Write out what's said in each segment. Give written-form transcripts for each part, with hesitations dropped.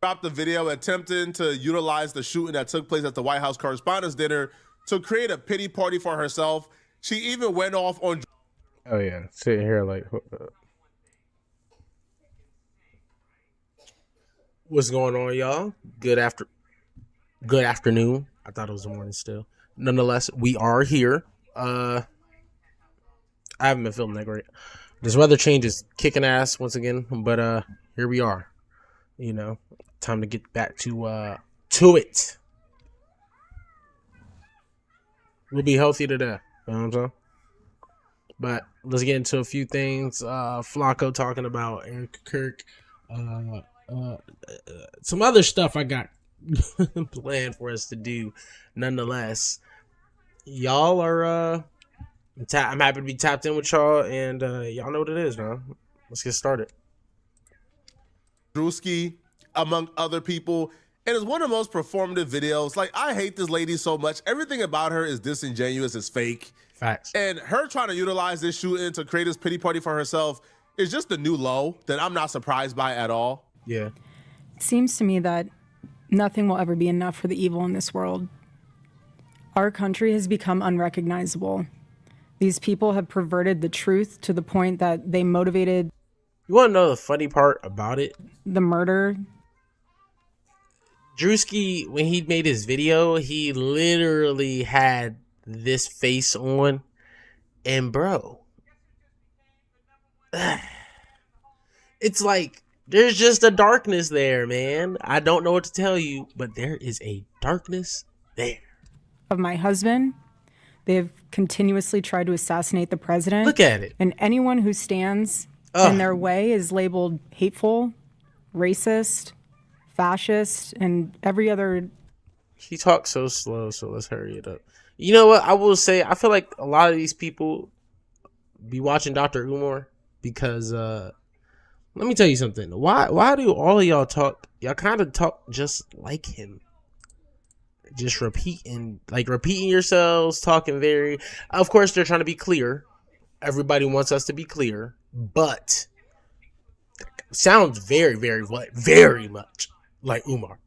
dropped a video attempting to utilize the shooting that took place at the White House Correspondents' Dinner to create a pity party for herself. She even went off on. Oh yeah, sitting here like, What's going on, y'all? Good afternoon. I thought it was the morning still. Nonetheless, we are here. I haven't been feeling that great. This weather change is kicking ass once again, but here we are. You know, time to get back to it. We'll be healthy today. You know what I'm saying? But let's get into a few things. Flacco talking about Eric Kirk. Some other stuff I got planned for us to do. Nonetheless, y'all are I'm happy to be tapped in with y'all, and y'all know what it is, man. Let's get started. Drewski, among other people. It is one of the most performative videos. Like, I hate this lady so much. Everything about her is disingenuous, it's fake. Facts. And her trying to utilize this shooting to create this pity party for herself is just the new low that I'm not surprised by at all. Yeah. It seems to me that nothing will ever be enough for the evil in this world. Our country has become unrecognizable. These people have perverted the truth to the point that they motivated. You want to know the funny part about it? The murder. Drewski, when he made his video, he literally had this face on, and bro, it's like there's just a darkness there, man. I don't know what to tell you, but there is a darkness there. Of my husband. They have continuously tried to assassinate the president. Look at it. And anyone who stands in their way is labeled hateful, racist, fascist, and every other. He talks so slow, so let's hurry it up. You know what? I will say, I feel like a lot of these people be watching Dr. Umar because, let me tell you something. Why do all of y'all talk? Y'all kind of talk just like him. Just repeating yourselves, talking very. Of course, they're trying to be clear. Everybody wants us to be clear, but sounds very, very, very much like Umar.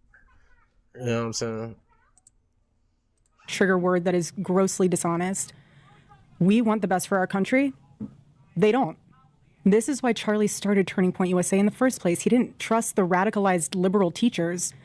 You know what I'm saying? Trigger word that is grossly dishonest. We want the best for our country. They don't. This is why Charlie started Turning Point USA in the first place. He didn't trust the radicalized liberal teachers.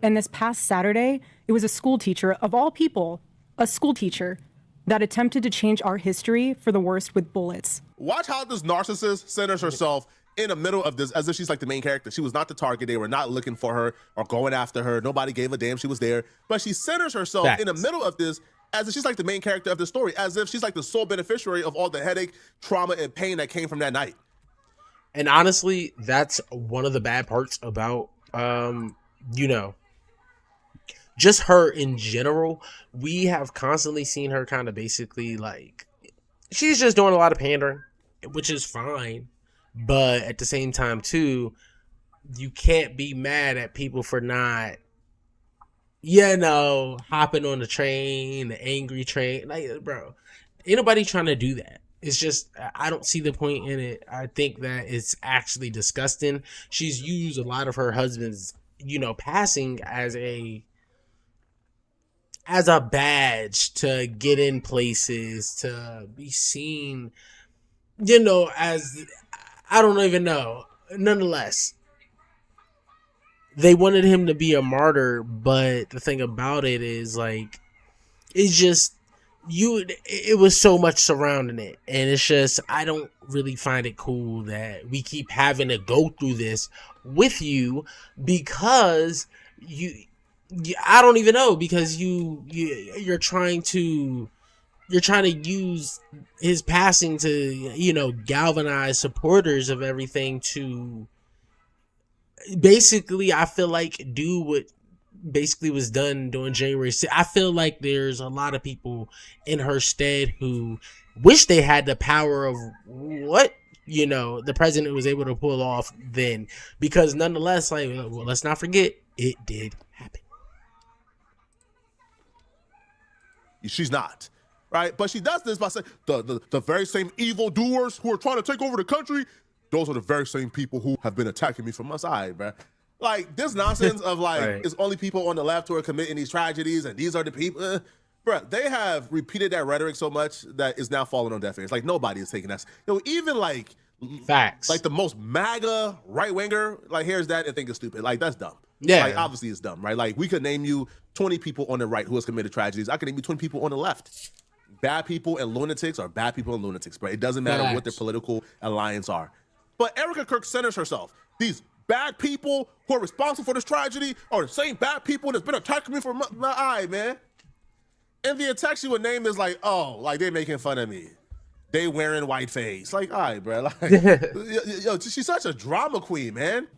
And this past Saturday, it was a school teacher, of all people, a school teacher, that attempted to change our history for the worst with bullets. Watch how this narcissist centers herself in the middle of this as if she's like the main character. She was not the target. They were not looking for her or going after her. Nobody gave a damn she was there. But she centers herself in the middle of this as if she's like the main character of the story, as if she's like the sole beneficiary of all the headache, trauma, and pain that came from that night. And honestly, that's one of the bad parts about, just her in general. We have constantly seen her kind of basically like, she's just doing a lot of pandering, which is fine. But at the same time, too, you can't be mad at people for not, hopping on the train, the angry train. Like, bro, ain't nobody trying to do that. It's just, I don't see the point in it. I think that it's actually disgusting. She's used a lot of her husband's, passing as a badge to get in places, to be seen, as, I don't even know. Nonetheless, they wanted him to be a martyr, but the thing about it is, like, it's just, it was so much surrounding it, and it's just, I don't really find it cool that we keep having to go through this with you because I don't even know, because you're trying to use his passing to, galvanize supporters of everything to basically, I feel like, do what basically was done during January 6th. I feel like there's a lot of people in her stead who wish they had the power of what, the president was able to pull off then, because nonetheless, like, well, let's not forget, it did happen. She's not, right? But she does this by saying the very same evildoers who are trying to take over the country, those are the very same people who have been attacking me from my side, bruh. Like this nonsense of like Right. it's only people on the left who are committing these tragedies, and these are the people. Bruh, they have repeated that rhetoric so much that is now falling on deaf ears. Like nobody is taking that. Even like Facts. the most MAGA right winger, like hears that and think it's stupid. Like that's dumb. Yeah. Like obviously it's dumb, right? Like we could name you 20 people on the right who has committed tragedies. I could name you 20 people on the left. Bad people and lunatics are bad people and lunatics, bro. It doesn't matter what their political alliance are. But Erica Kirk centers herself. These bad people who are responsible for this tragedy are the same bad people that's been attacking me for my eye, man. And the attack she would name is like, oh, like they making fun of me. They wearing white face. Like, all right, bro. Like, yo, she's such a drama queen, man.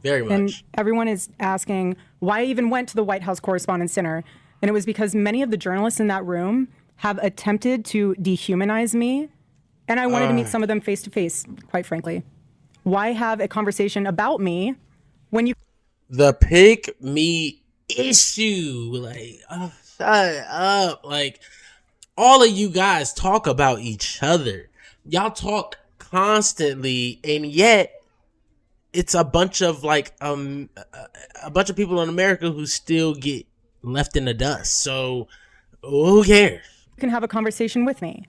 Very much. And everyone is asking why I even went to the White House Correspondents' Dinner. And it was because many of the journalists in that room have attempted to dehumanize me. And I wanted to meet some of them face to face, quite frankly. Why have a conversation about me when you The pick me issue. Like, shut up. Like, all of you guys talk about each other. Y'all talk constantly, and yet it's a bunch of like a bunch of people in America who still get left in the dust. So who cares? can have a conversation with me?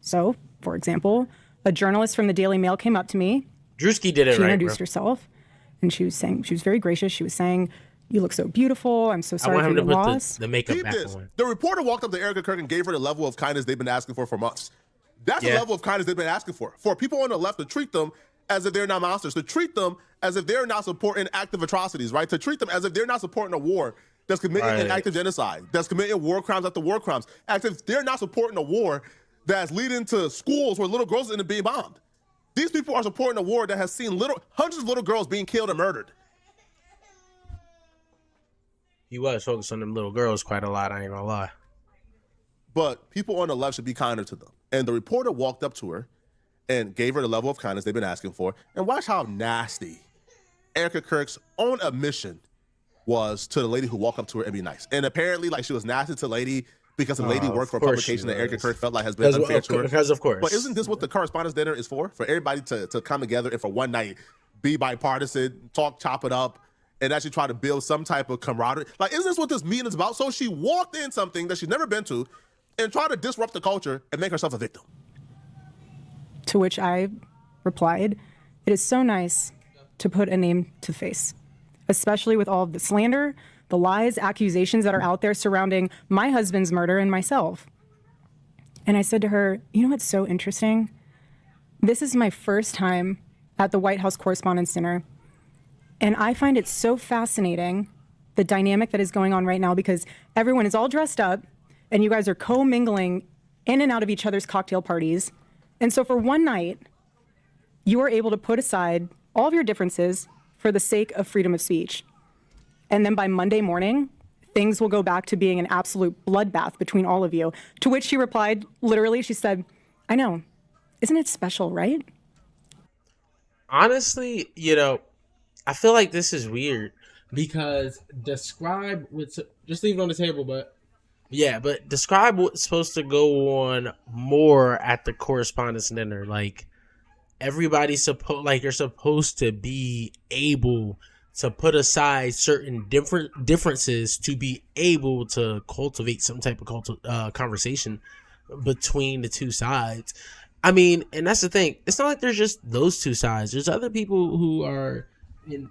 So, for example, a journalist from the Daily Mail came up to me. Drewski did it She right, introduced bro. herself, and she was very gracious. She was saying, "You look so beautiful. I'm so I sorry want for him to your put loss." the makeup Keep back this. on. The reporter walked up to Erica Kirk and gave her the level of kindness they've been asking for months. That's the Yeah. level of kindness they've been asking for. For people on the left to treat them as if they're not monsters, to treat them as if they're not supporting active atrocities, right? To treat them as if they're not supporting a war that's committing an Right. active genocide, that's committing war crimes after war crimes, as if they're not supporting a war that's leading to schools where little girls end up being bombed. These people are supporting a war that has seen hundreds of little girls being killed and murdered. He was focused on them little girls quite a lot, I ain't gonna lie. But people on the left should be kinder to them. And the reporter walked up to her and gave her the level of kindness they've been asking for. And watch how nasty Erica Kirk's own admission was to the lady who walked up to her and be nice. And apparently, like, she was nasty to the lady because the lady worked for a course she publication that Erica was. Kirk felt like has been unfair to her. Because of course. But isn't this what the Correspondents' Dinner is for? For everybody to come together and for one night be bipartisan, chop it up, and actually try to build some type of camaraderie? Like, isn't this what this meeting is about? So she walked in something that she's never been to and tried to disrupt the culture and make herself a victim. To which I replied, "It is so nice to put a name to the face, especially with all of the slander, the lies, accusations that are out there surrounding my husband's murder and myself." And I said to her, "You know what's so interesting? This is my first time at the White House Correspondents' Dinner, and I find it so fascinating, the dynamic that is going on right now, because everyone is all dressed up, and you guys are co-mingling in and out of each other's cocktail parties. And so for one night, you are able to put aside all of your differences for the sake of freedom of speech. And then by Monday morning, things will go back to being an absolute bloodbath between all of you." To which she replied, literally, she said, "I know. Isn't it special, right?" Honestly, I feel like this is weird because describe what's just leave it on the table, but describe what's supposed to go on more at the Correspondents' Dinner. Like everybody's you're supposed to be able to put aside certain differences to be able to cultivate some type of conversation between the two sides. I mean, and that's the thing. It's not like there's just those two sides. There's other people who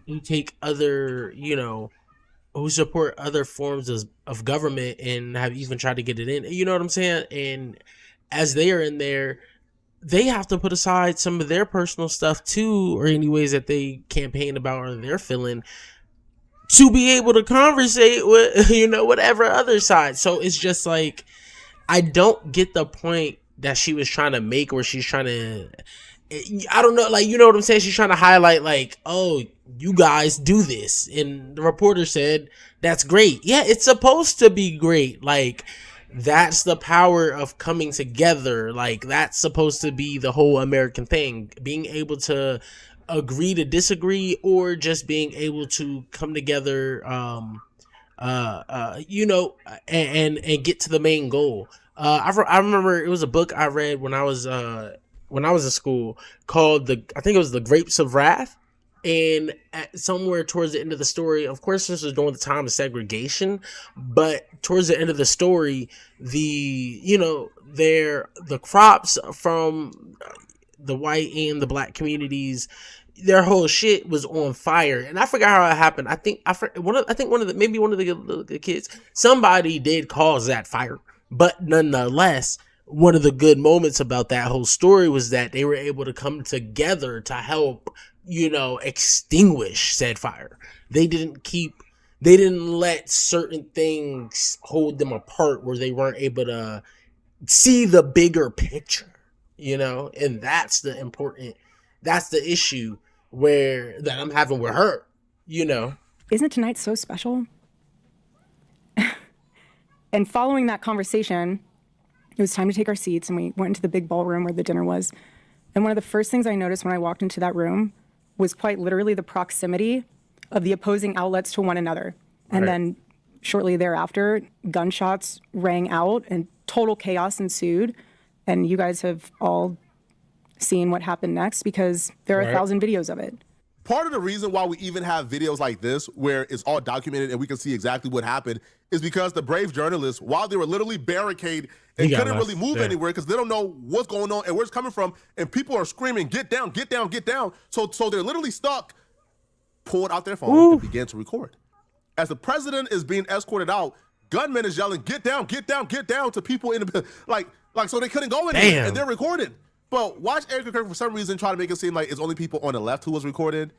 who take other, who support other forms of government and have even tried to get it in. You know what I'm saying? And as they are in there, they have to put aside some of their personal stuff too, or any ways that they campaign about or they're feeling, to be able to conversate with, whatever other side. So it's just like, I don't get the point that she was trying to make, where she's trying to, I don't know, like, you know what I'm saying? She's trying to highlight, like, oh, you guys do this. And the reporter said, that's great. Yeah, it's supposed to be great. Like, that's the power of coming together. Like, that's supposed to be the whole American thing. Being able to agree to disagree, or just being able to come together, and get to the main goal. I remember it was a book I read when I was in school called I think it was The Grapes of Wrath. And somewhere towards the end of the story, of course, this was during the time of segregation, but towards the end of the story, the crops from the white and the black communities, their whole shit was on fire. And I forgot how it happened. I think one of the kids, somebody did cause that fire, but nonetheless, one of the good moments about that whole story was that they were able to come together to help, extinguish said fire. They didn't let certain things hold them apart where they weren't able to see the bigger picture, and that's the issue that I'm having with her, Isn't tonight so special? And following that conversation, it was time to take our seats, and we went into the big ballroom where the dinner was. And one of the first things I noticed when I walked into that room was quite literally the proximity of the opposing outlets to one another. And then shortly thereafter, gunshots rang out and total chaos ensued. And you guys have all seen what happened next because there are 1,000 videos of it. Part of the reason why we even have videos like this where it's all documented and we can see exactly what happened is because the brave journalists, while they were literally barricaded and couldn't really move anywhere because they don't know what's going on and where it's coming from, and people are screaming, "Get down, get down, get down." So they're literally stuck, pulled out their phone and began to record. As the president is being escorted out, gunmen is yelling, "Get down, get down, get down" to people in the like so they couldn't go anywhere. And they're recording. But watch Erica Kirk for some reason try to make it seem like it's only people on the left who was recorded.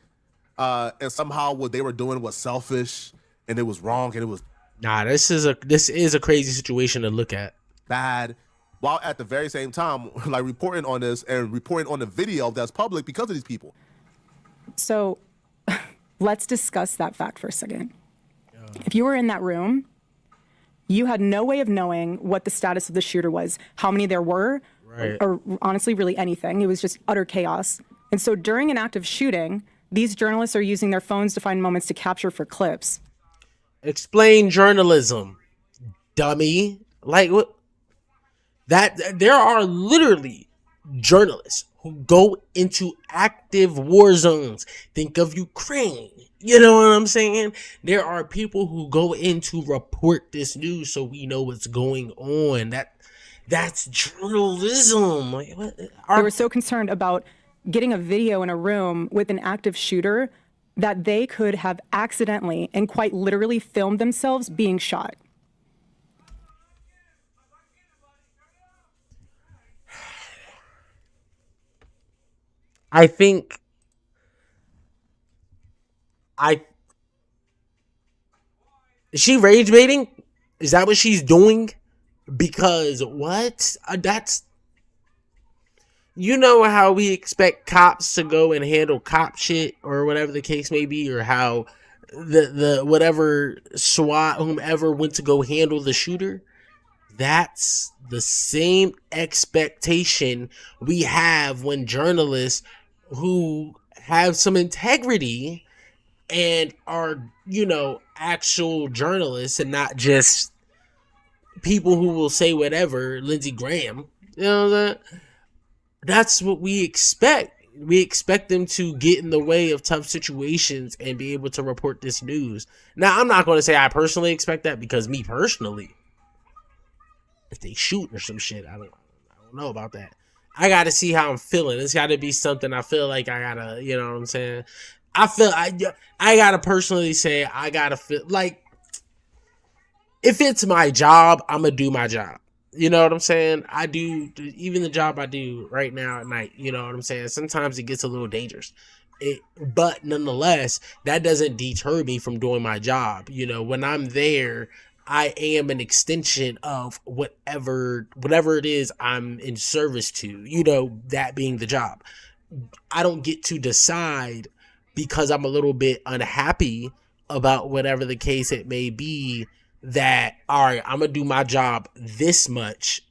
And somehow what they were doing was selfish and it was wrong and it was this is a crazy situation to look at. Bad, while at the very same time like reporting on this and reporting on the video that's public because of these people. So let's discuss that fact for a second. If you were in that room, you had no way of knowing what the status of the shooter was, how many there were, or honestly really anything. It was just utter chaos. And so during an active shooting, these journalists are using their phones to find moments to capture for clips. Explain journalism, dummy. Like what? That there are literally journalists who go into active war zones. Think of Ukraine. You know what I'm saying? There are people who go in to report this news so we know what's going on. That's journalism. Like, what? They were so concerned about getting a video in a room with an active shooter that they could have accidentally and quite literally filmed themselves being shot. I think is she rage baiting? Is that what she's doing? Because what? That's, how we expect cops to go and handle cop shit or whatever the case may be, or how the whatever SWAT whomever went to go handle the shooter. That's the same expectation we have when journalists who have some integrity and are, actual journalists and not just people who will say whatever, Lindsey Graham, that's what we expect. We expect them to get in the way of tough situations and be able to report this news. Now, I'm not going to say I personally expect that, because me personally, if they shoot or some shit, I don't know about that. I got to see how I'm feeling. It's got to be something I feel like I got to, you know what I'm saying? I got to personally say, I got to feel like if it's my job, I'm going to do my job. You know what I'm saying? I do, even the job I do right now at night, you know what I'm saying? Sometimes it gets a little dangerous. But nonetheless, that doesn't deter me from doing my job. When I'm there, I am an extension of whatever it is I'm in service to, that being the job. I don't get to decide because I'm a little bit unhappy about whatever the case it may be that, all right, I'm going to do my job this much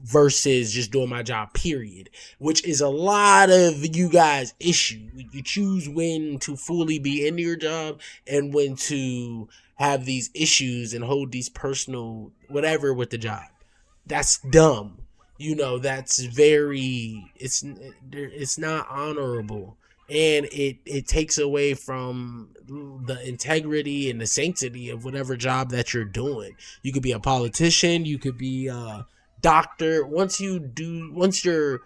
versus just doing my job, period, which is a lot of you guys' issue. You choose when to fully be in your job and when to have these issues and hold these personal whatever with the job. That's dumb. That's very, it's not honorable. and it takes away from the integrity and the sanctity of whatever job that you're doing. You could be a politician, you could be a doctor. Once you're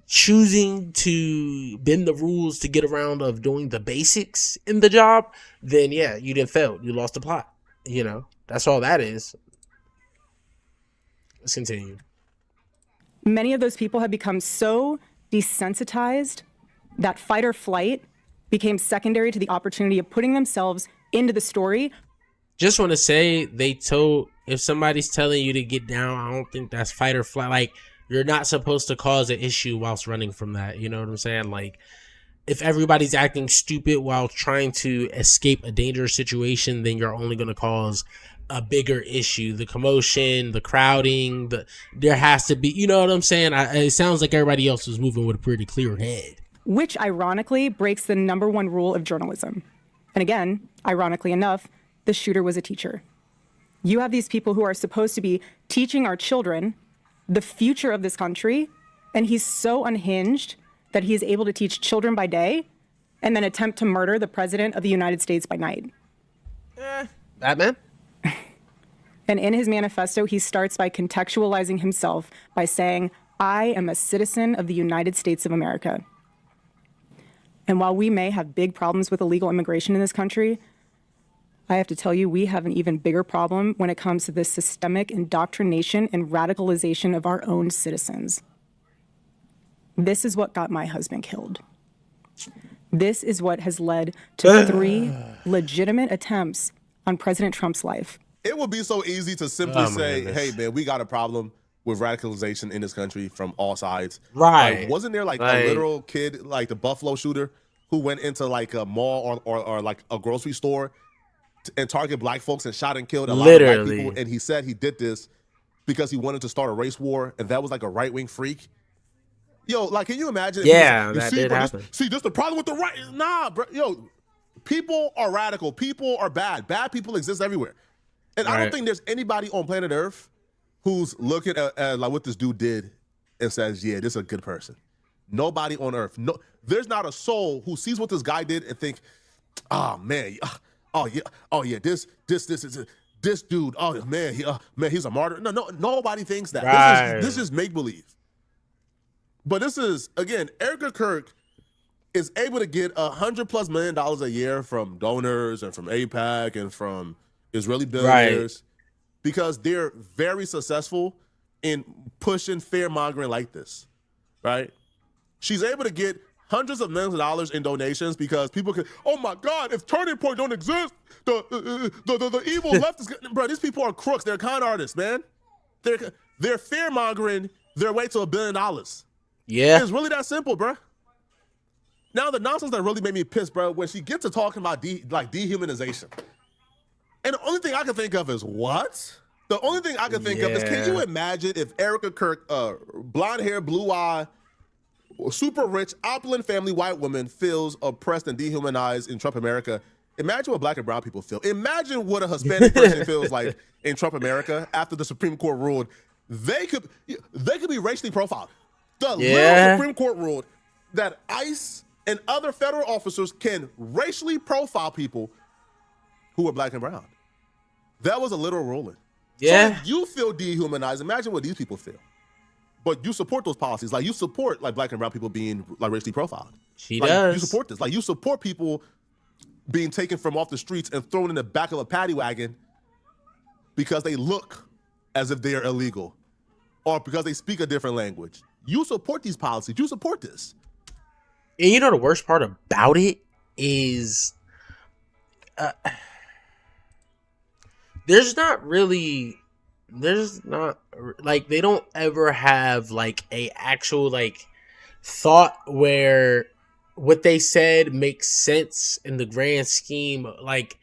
choosing to bend the rules to get around of doing the basics in the job, then yeah, you didn't fail. You lost the plot. You know, that's all that is. Let's continue. Many of those people have become so desensitized that fight or flight became secondary to the opportunity of putting themselves into the story. Just want to say, if somebody's telling you to get down, I don't think that's fight or flight. Like, you're not supposed to cause an issue whilst running from that. You know what I'm saying? Like, if everybody's acting stupid while trying to escape a dangerous situation, then you're only going to cause a bigger issue. The commotion, the crowding, there has to be, you know what I'm saying? It sounds like everybody else was moving with a pretty clear head. Which ironically breaks the number one rule of journalism. And again, ironically enough, the shooter was a teacher. You have these people who are supposed to be teaching our children the future of this country, and he's so unhinged that he is able to teach children by day and then attempt to murder the president of the United States by night. Batman? And in his manifesto, he starts by contextualizing himself by saying, I am a citizen of the United States of America. And while we may have big problems with illegal immigration in this country, I have to tell you, we have an even bigger problem when it comes to the systemic indoctrination and radicalization of our own citizens. This is what got my husband killed. This is what has led to 3 legitimate attempts on President Trump's life. It would be so easy to simply say, hey, man, we got a problem with radicalization in this country from all sides. Right. Like, wasn't there like a literal kid, like the Buffalo shooter, who went into like a mall or like a grocery store and targeted black folks and shot and killed a lot of black people? And he said he did this because he wanted to start a race war, and that was like a right-wing freak. Yo, like, can you imagine? Yeah, that did happen. This the problem with the right. Nah, bro. Yo, people are radical. People are bad. Bad people exist everywhere. And I don't think there's anybody on planet Earth who's looking at like what this dude did and says, yeah, this is a good person. Nobody on Earth. No, there's not a soul who sees what this guy did and think, oh, man, this dude, oh, man, he's a martyr. No, nobody thinks that. Right. This is make-believe. But this is, again, Erica Kirk is able to get $100+ million a year from donors and from AIPAC and from Israeli billionaires because they're very successful in pushing fear-mongering like this, right? She's able to get hundreds of millions of dollars in donations because people can, oh my God, if Turning Point don't exist, the evil left is, bro, these people are crooks. They're con artists, man. They're fear-mongering their way to $1 billion. Yeah. It's really that simple, bro. Now, the nonsense that really made me pissed, bro, when she gets to talking about dehumanization. And the only thing I can think of is what? The only thing I can think of is, can you imagine if Erica Kirk, blonde hair, blue eye, super rich, opulent family, white woman feels oppressed and dehumanized in Trump America? Imagine what black and brown people feel. Imagine what a Hispanic person feels like in Trump America after the Supreme Court ruled they could be racially profiled. The little Supreme Court ruled that ICE and other federal officers can racially profile people who are black and brown. That was a literal ruling. Yeah. So if you feel dehumanized, imagine what these people feel. But you support those policies. Like, you support like black and brown people being like racially profiled. She does. You support this. Like, you support people being taken from off the streets and thrown in the back of a paddy wagon because they look as if they are illegal or because they speak a different language. You support these policies. You support this. And you know the worst part about it is there's not like, they don't ever have like a actual like thought where what they said makes sense in the grand scheme. Like,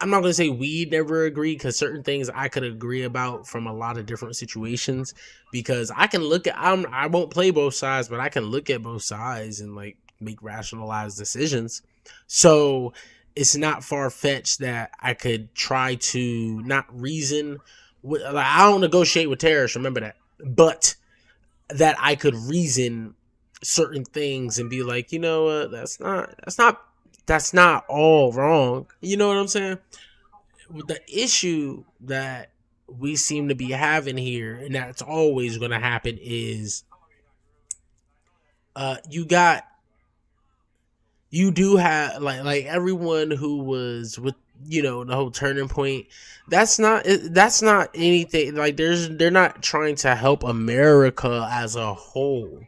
I'm not going to say we never agree, because certain things I could agree about from a lot of different situations, because I can look at, I won't play both sides, but I can look at both sides and like make rationalized decisions. So it's not far-fetched that I could try to not reason with, like, I don't negotiate with terrorists, remember that, but that I could reason certain things and be like, you know what, that's not all wrong. You know what I'm saying? The issue that we seem to be having here, and that's always going to happen, is you do have like everyone who was with, you know, the whole turning point. That's not anything like they're not trying to help America as a whole.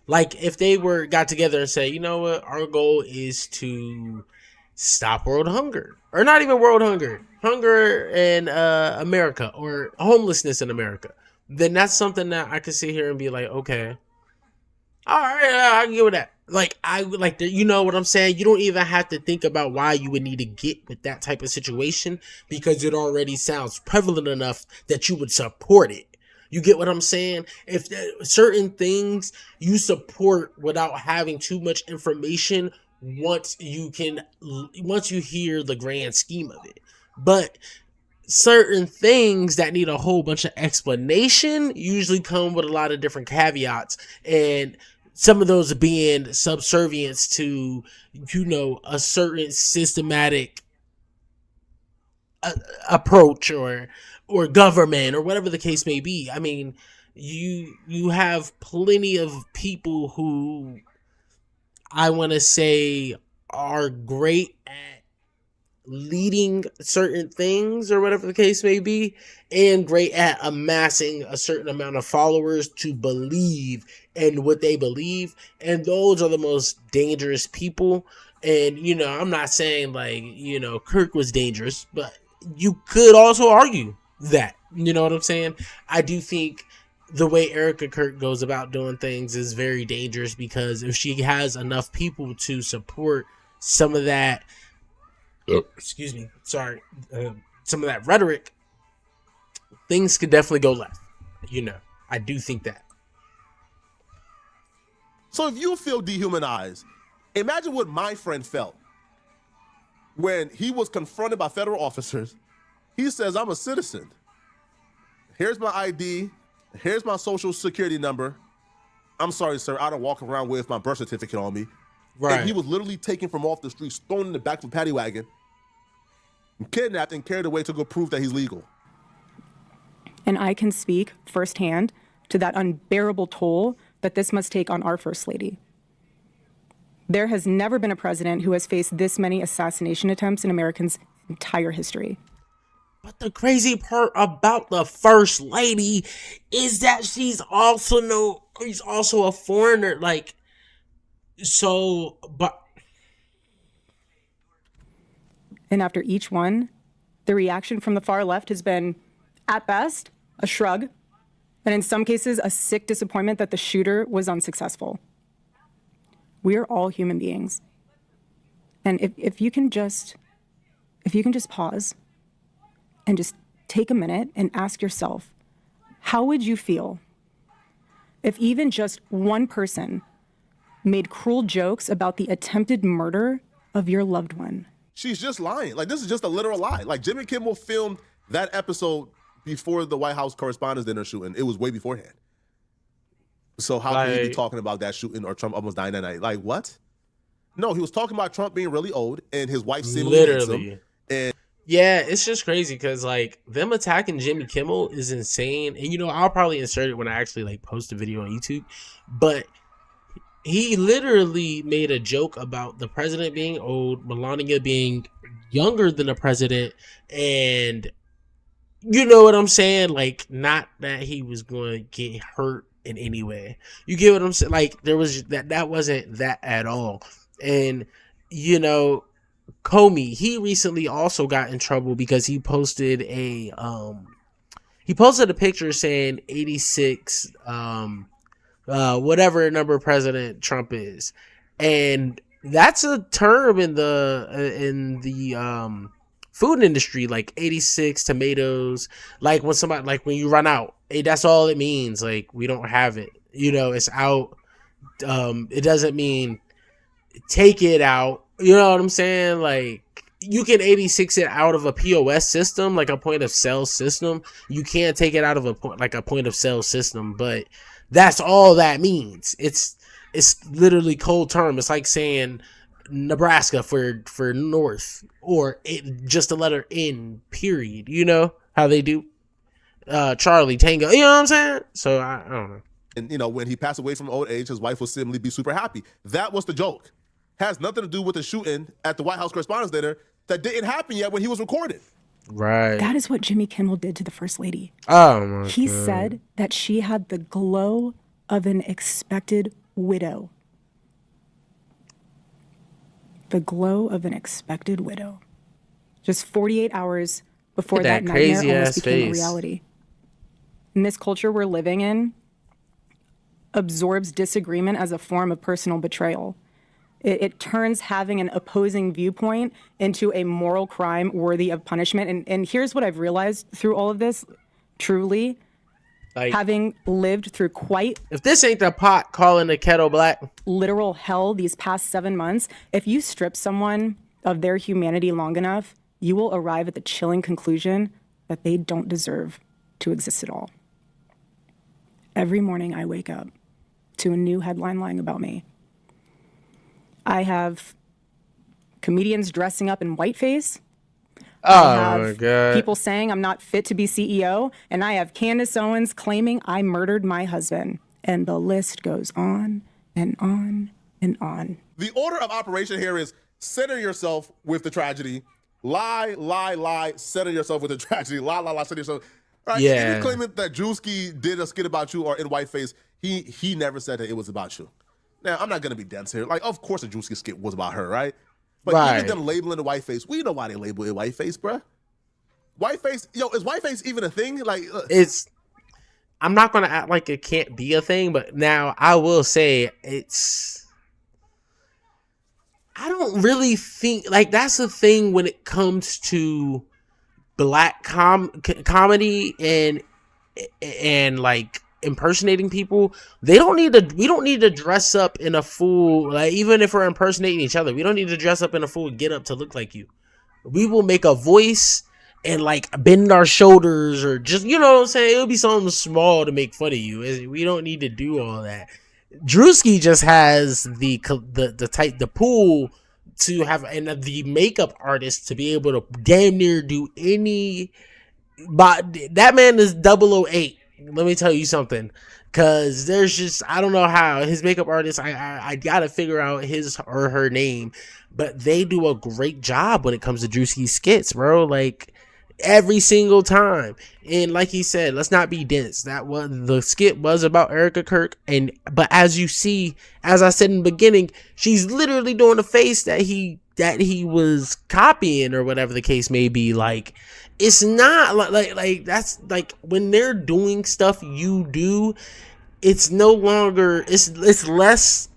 Like if they got together and say, you know what, our goal is to stop world hunger, or not even world hunger in America, or homelessness in America, then that's something that I could sit here and be like, okay, all right, I can get with that. Like I would like, you know what I'm saying? You don't even have to think about why you would need to get with that type of situation, because it already sounds prevalent enough that you would support it. You get what I'm saying? If certain things you support without having too much information, once you hear the grand scheme of it. But certain things that need a whole bunch of explanation usually come with a lot of different caveats, and some of those being subservience to, you know, a certain systematic approach or government or whatever the case may be. I mean, you have plenty of people who I want to say are great at leading certain things or whatever the case may be, and great at amassing a certain amount of followers to believe in what they believe, and those are the most dangerous people. And, you know, I'm not saying like, you know, Kirk was dangerous, but you could also argue that, you know what I'm saying? I do think the way Erica Kirk goes about doing things is very dangerous, because if she has enough people to support some of that, some of that rhetoric, things could definitely go left. You know, I do think that. So if you feel dehumanized, imagine what my friend felt when he was confronted by federal officers. He says, I'm a citizen. Here's my ID. Here's my social security number. I'm sorry, sir, I don't walk around with my birth certificate on me. Right. And he was literally taken from off the street, thrown in the back of a paddy wagon, kidnapped and carried away to go prove that he's legal. And I can speak firsthand to that unbearable toll that this must take on our First Lady. There has never been a president who has faced this many assassination attempts in Americans' entire history. But the crazy part about the First Lady is that she's also a foreigner. Like, so, but. And after each one, the reaction from the far left has been, at best, a shrug, and in some cases, a sick disappointment that the shooter was unsuccessful. We are all human beings. And if you can just pause and just take a minute and ask yourself, how would you feel if even just one person made cruel jokes about the attempted murder of your loved one? She's just lying. Like, this is just a literal lie. Like, Jimmy Kimmel filmed that episode before the White House Correspondents' Dinner shooting. It was way beforehand. So how can he be talking about that shooting or Trump almost dying that night? Like, what? No, he was talking about Trump being really old and his wife seemingly handsome. And yeah, it's just crazy because like them attacking Jimmy Kimmel is insane. And you know, I'll probably insert it when I actually like post a video on YouTube. But he literally made a joke about the president being old, Melania being younger than the president, and you know what I'm saying? Like, not that he was going to get hurt in any way. You get what I'm saying? Like, there was that wasn't that at all. And you know, Comey, he recently also got in trouble because he posted a picture saying 86 whatever number President Trump is. And that's a term in the food industry, like 86 tomatoes. Like when somebody, like when you run out, hey, that's all it means. Like, we don't have it, you know, it's out. It doesn't mean take it out. You know what I'm saying? Like, you can 86 it out of a POS system, like a point of sale system. You can't take it out of a point of sale system, but that's all that means. It's literally cold term. It's like saying Nebraska for North, or just the letter N, period. You know how they do Charlie Tango. You know what I'm saying? So I don't know. And, you know, when he passed away from old age, his wife will simply be super happy. That was the joke. Has nothing to do with the shooting at the White House Correspondents' Dinner that didn't happen yet when he was recorded. Right. That is what Jimmy Kimmel did to the First Lady. Oh, my He God. said that she had the glow of an expected widow. The glow of an expected widow. Just 48 hours before Look at that that nightmare crazy almost ass became a face. reality. And this culture we're living in absorbs disagreement as a form of personal betrayal. It turns having an opposing viewpoint into a moral crime worthy of punishment. And here's what I've realized through all of this, truly, Like, having lived through quite if this ain't the pot calling the kettle black, literal hell these past 7 months, if you strip someone of their humanity long enough, you will arrive at the chilling conclusion that they don't deserve to exist at all. Every morning I wake up to a new headline lying about me. I have comedians dressing up in whiteface. I oh have my God. people saying I'm not fit to be CEO, and I have Candace Owens claiming I murdered my husband. And the list goes on and on and on. The order of operation here is center yourself with the tragedy. Lie, lie, lie, center yourself with the tragedy. Lie, lie, lie, center yourself. All right, Yeah. If you're claiming that Drewski did a skit about you or in whiteface, he never said that it was about you. Now, I'm not going to be dense here. Like, of course the Drewski skit was about her, right? But Right. even them labeling the whiteface, we know why they label it whiteface, bruh. Whiteface, yo, is whiteface even a thing? Like, I'm not gonna act like it can't be a thing, but now I will say I don't really think like that's the thing when it comes to black comedy and like impersonating people. We don't need to dress up in a full, like, even if we're impersonating each other, we don't need to dress up in a full get up to look like you. We will make a voice and like bend our shoulders or just, you know what I'm saying? It'll be something small to make fun of you. We don't need to do all that. Drewski just has the pool to have, and the makeup artist to be able to damn near do any. But that man is 008. Let me tell you something, because there's just, I don't know how his makeup artist, I gotta figure out his or her name, but they do a great job when it comes to Drewski skits, bro. Like every single time. And like he said, let's not be dense. The skit was about Erica Kirk, but as you see, as I said in the beginning, she's literally doing the face that he was copying or whatever the case may be. Like, it's not like that's like when they're doing stuff you do, it's no longer, it's less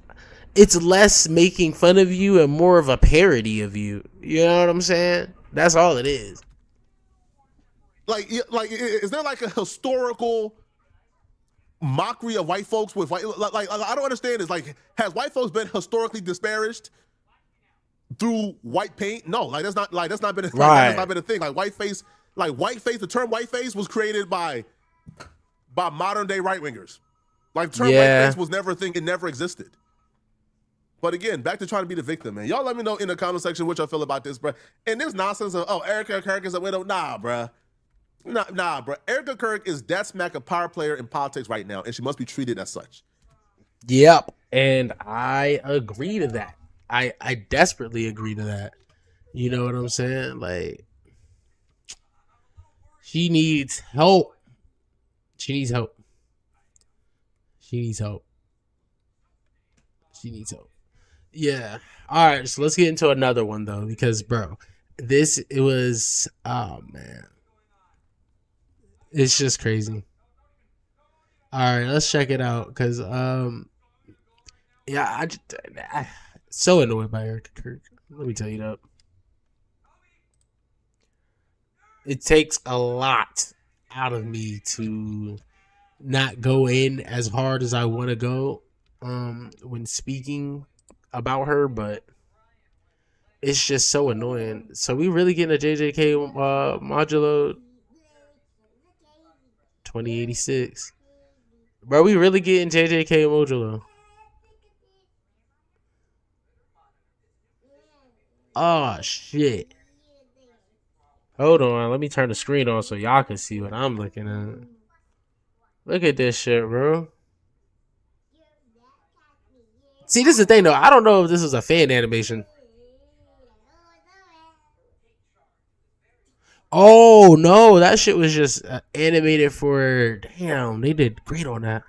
making fun of you and more of a parody of you. You know what I'm saying? That's all it is. Like, is there like a historical mockery of white folks with white? Like I don't understand. Is like, has white folks been historically disparaged through white paint? No, that's not been a thing. Like whiteface, the term whiteface was created by modern day right wingers. Like the term whiteface was never a thing. It never existed. But again, back to trying to be the victim, man. Y'all let me know in the comment section what y'all feel about this, bro. And this nonsense of, Erica Kirk is a widow. Nah, bro. Nah, bro. Erica Kirk is that smack a power player in politics right now, and she must be treated as such. Yep. And I agree to that. I desperately agree to that. You know what I'm saying? Like, she needs help. She needs help. Yeah. All right. So let's get into another one though, because bro, oh man, it's just crazy. All right, let's check it out, because yeah, I'm so annoyed by Erica Kirk. Let me tell you that. It takes a lot out of me to not go in as hard as I want to go when speaking about her, but it's just so annoying. So we really getting a JJK modulo 2086. Bro, we really getting JJK modulo. Oh shit. Hold on, let me turn the screen on so y'all can see what I'm looking at. Look at this shit, bro. See, this is the thing though. I don't know if this is a fan animation. Oh no, that shit was just animated for. Damn, they did great on that.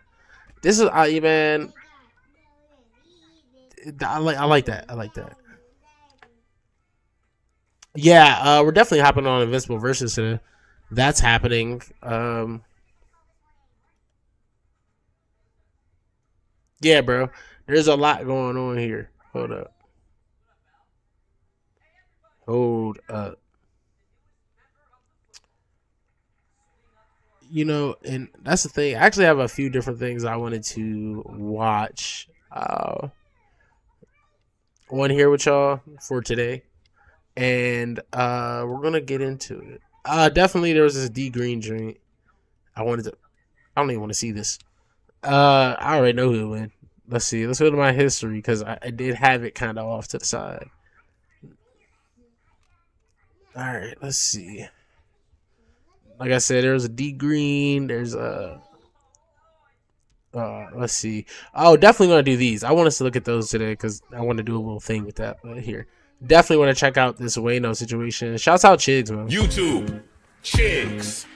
This is man. I like that. I like that. Yeah, we're definitely hopping on Invincible Versus today. That's happening. Yeah, bro. There's a lot going on here. Hold up. Hold up. You know, and that's the thing. I actually have a few different things I wanted to watch on here with y'all for today. And we're gonna get into it. Definitely there was this D Green joint. I don't even want to see this. I already know who will win. Let's see. Let's go to my history because I did have it kind of off to the side. All right, let's see. Like I said, there's a D Green. There's a. Let's see. Oh, definitely gonna do these. I want us to look at those today because I want to do a little thing with that. But here, definitely want to check out this Wayno situation. Shouts out Chigs, man. YouTube, Chigs.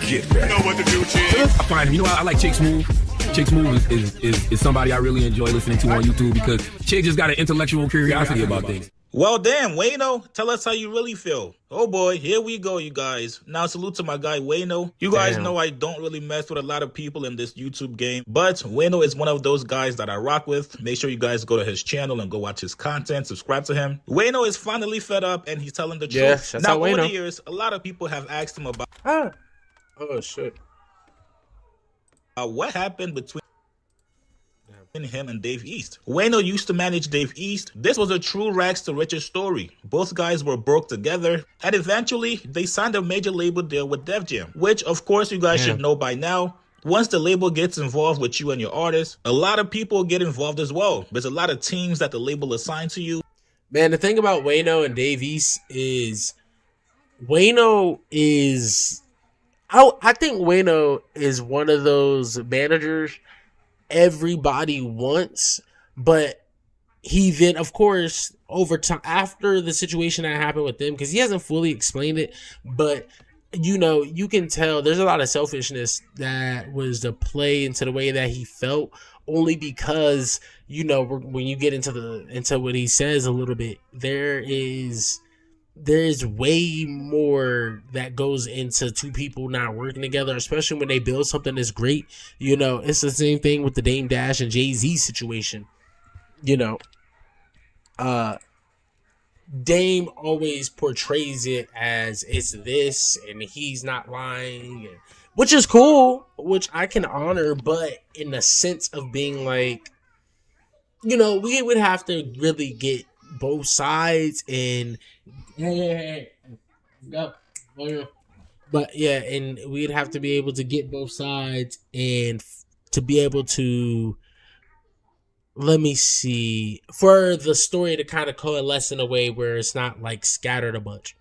Get ready. You know what to do, Chigs. I find him. You know, I like Chick Smooth. Chick Smooth is somebody I really enjoy listening to on YouTube because Chick just got an intellectual curiosity about things. Well, damn, Wayno, tell us how you really feel. Oh boy, here we go, you guys. Now, salute to my guy, Wayno. You guys know I don't really mess with a lot of people in this YouTube game, but Wayno is one of those guys that I rock with. Make sure you guys go to his channel and go watch his content, subscribe to him. Wayno is finally fed up and he's telling the truth. Now, over the years, a lot of people have asked him about oh, shit. What happened between him and Dave East. Wayno used to manage Dave East. This was a true rags to riches story. Both guys were broke together, and eventually they signed a major label deal with Def Jam, which of course you guys should know by now. Once the label gets involved with you and your artist, a lot of people get involved as well. There's a lot of teams that the label assigns to you. Man, the thing about Wayno and Dave East is Wayno is... I think Wayno is one of those managers everybody wants, but he then, of course, over time, after the situation that happened with them, because he hasn't fully explained it, but you know, you can tell there's a lot of selfishness that was to play into the way that he felt, only because, you know, when you get into what he says a little bit, there's way more that goes into two people not working together, especially when they build something that's great. You know, it's the same thing with the Dame Dash and Jay-Z situation. You know, Dame always portrays it as it's this and he's not lying, which is cool, which I can honor, but in the sense of being like, you know, we would have to really get both sides and but yeah, and we'd have to be able to get both sides and to be able to, let me see, for the story to kind of coalesce in a way where it's not like scattered a bunch.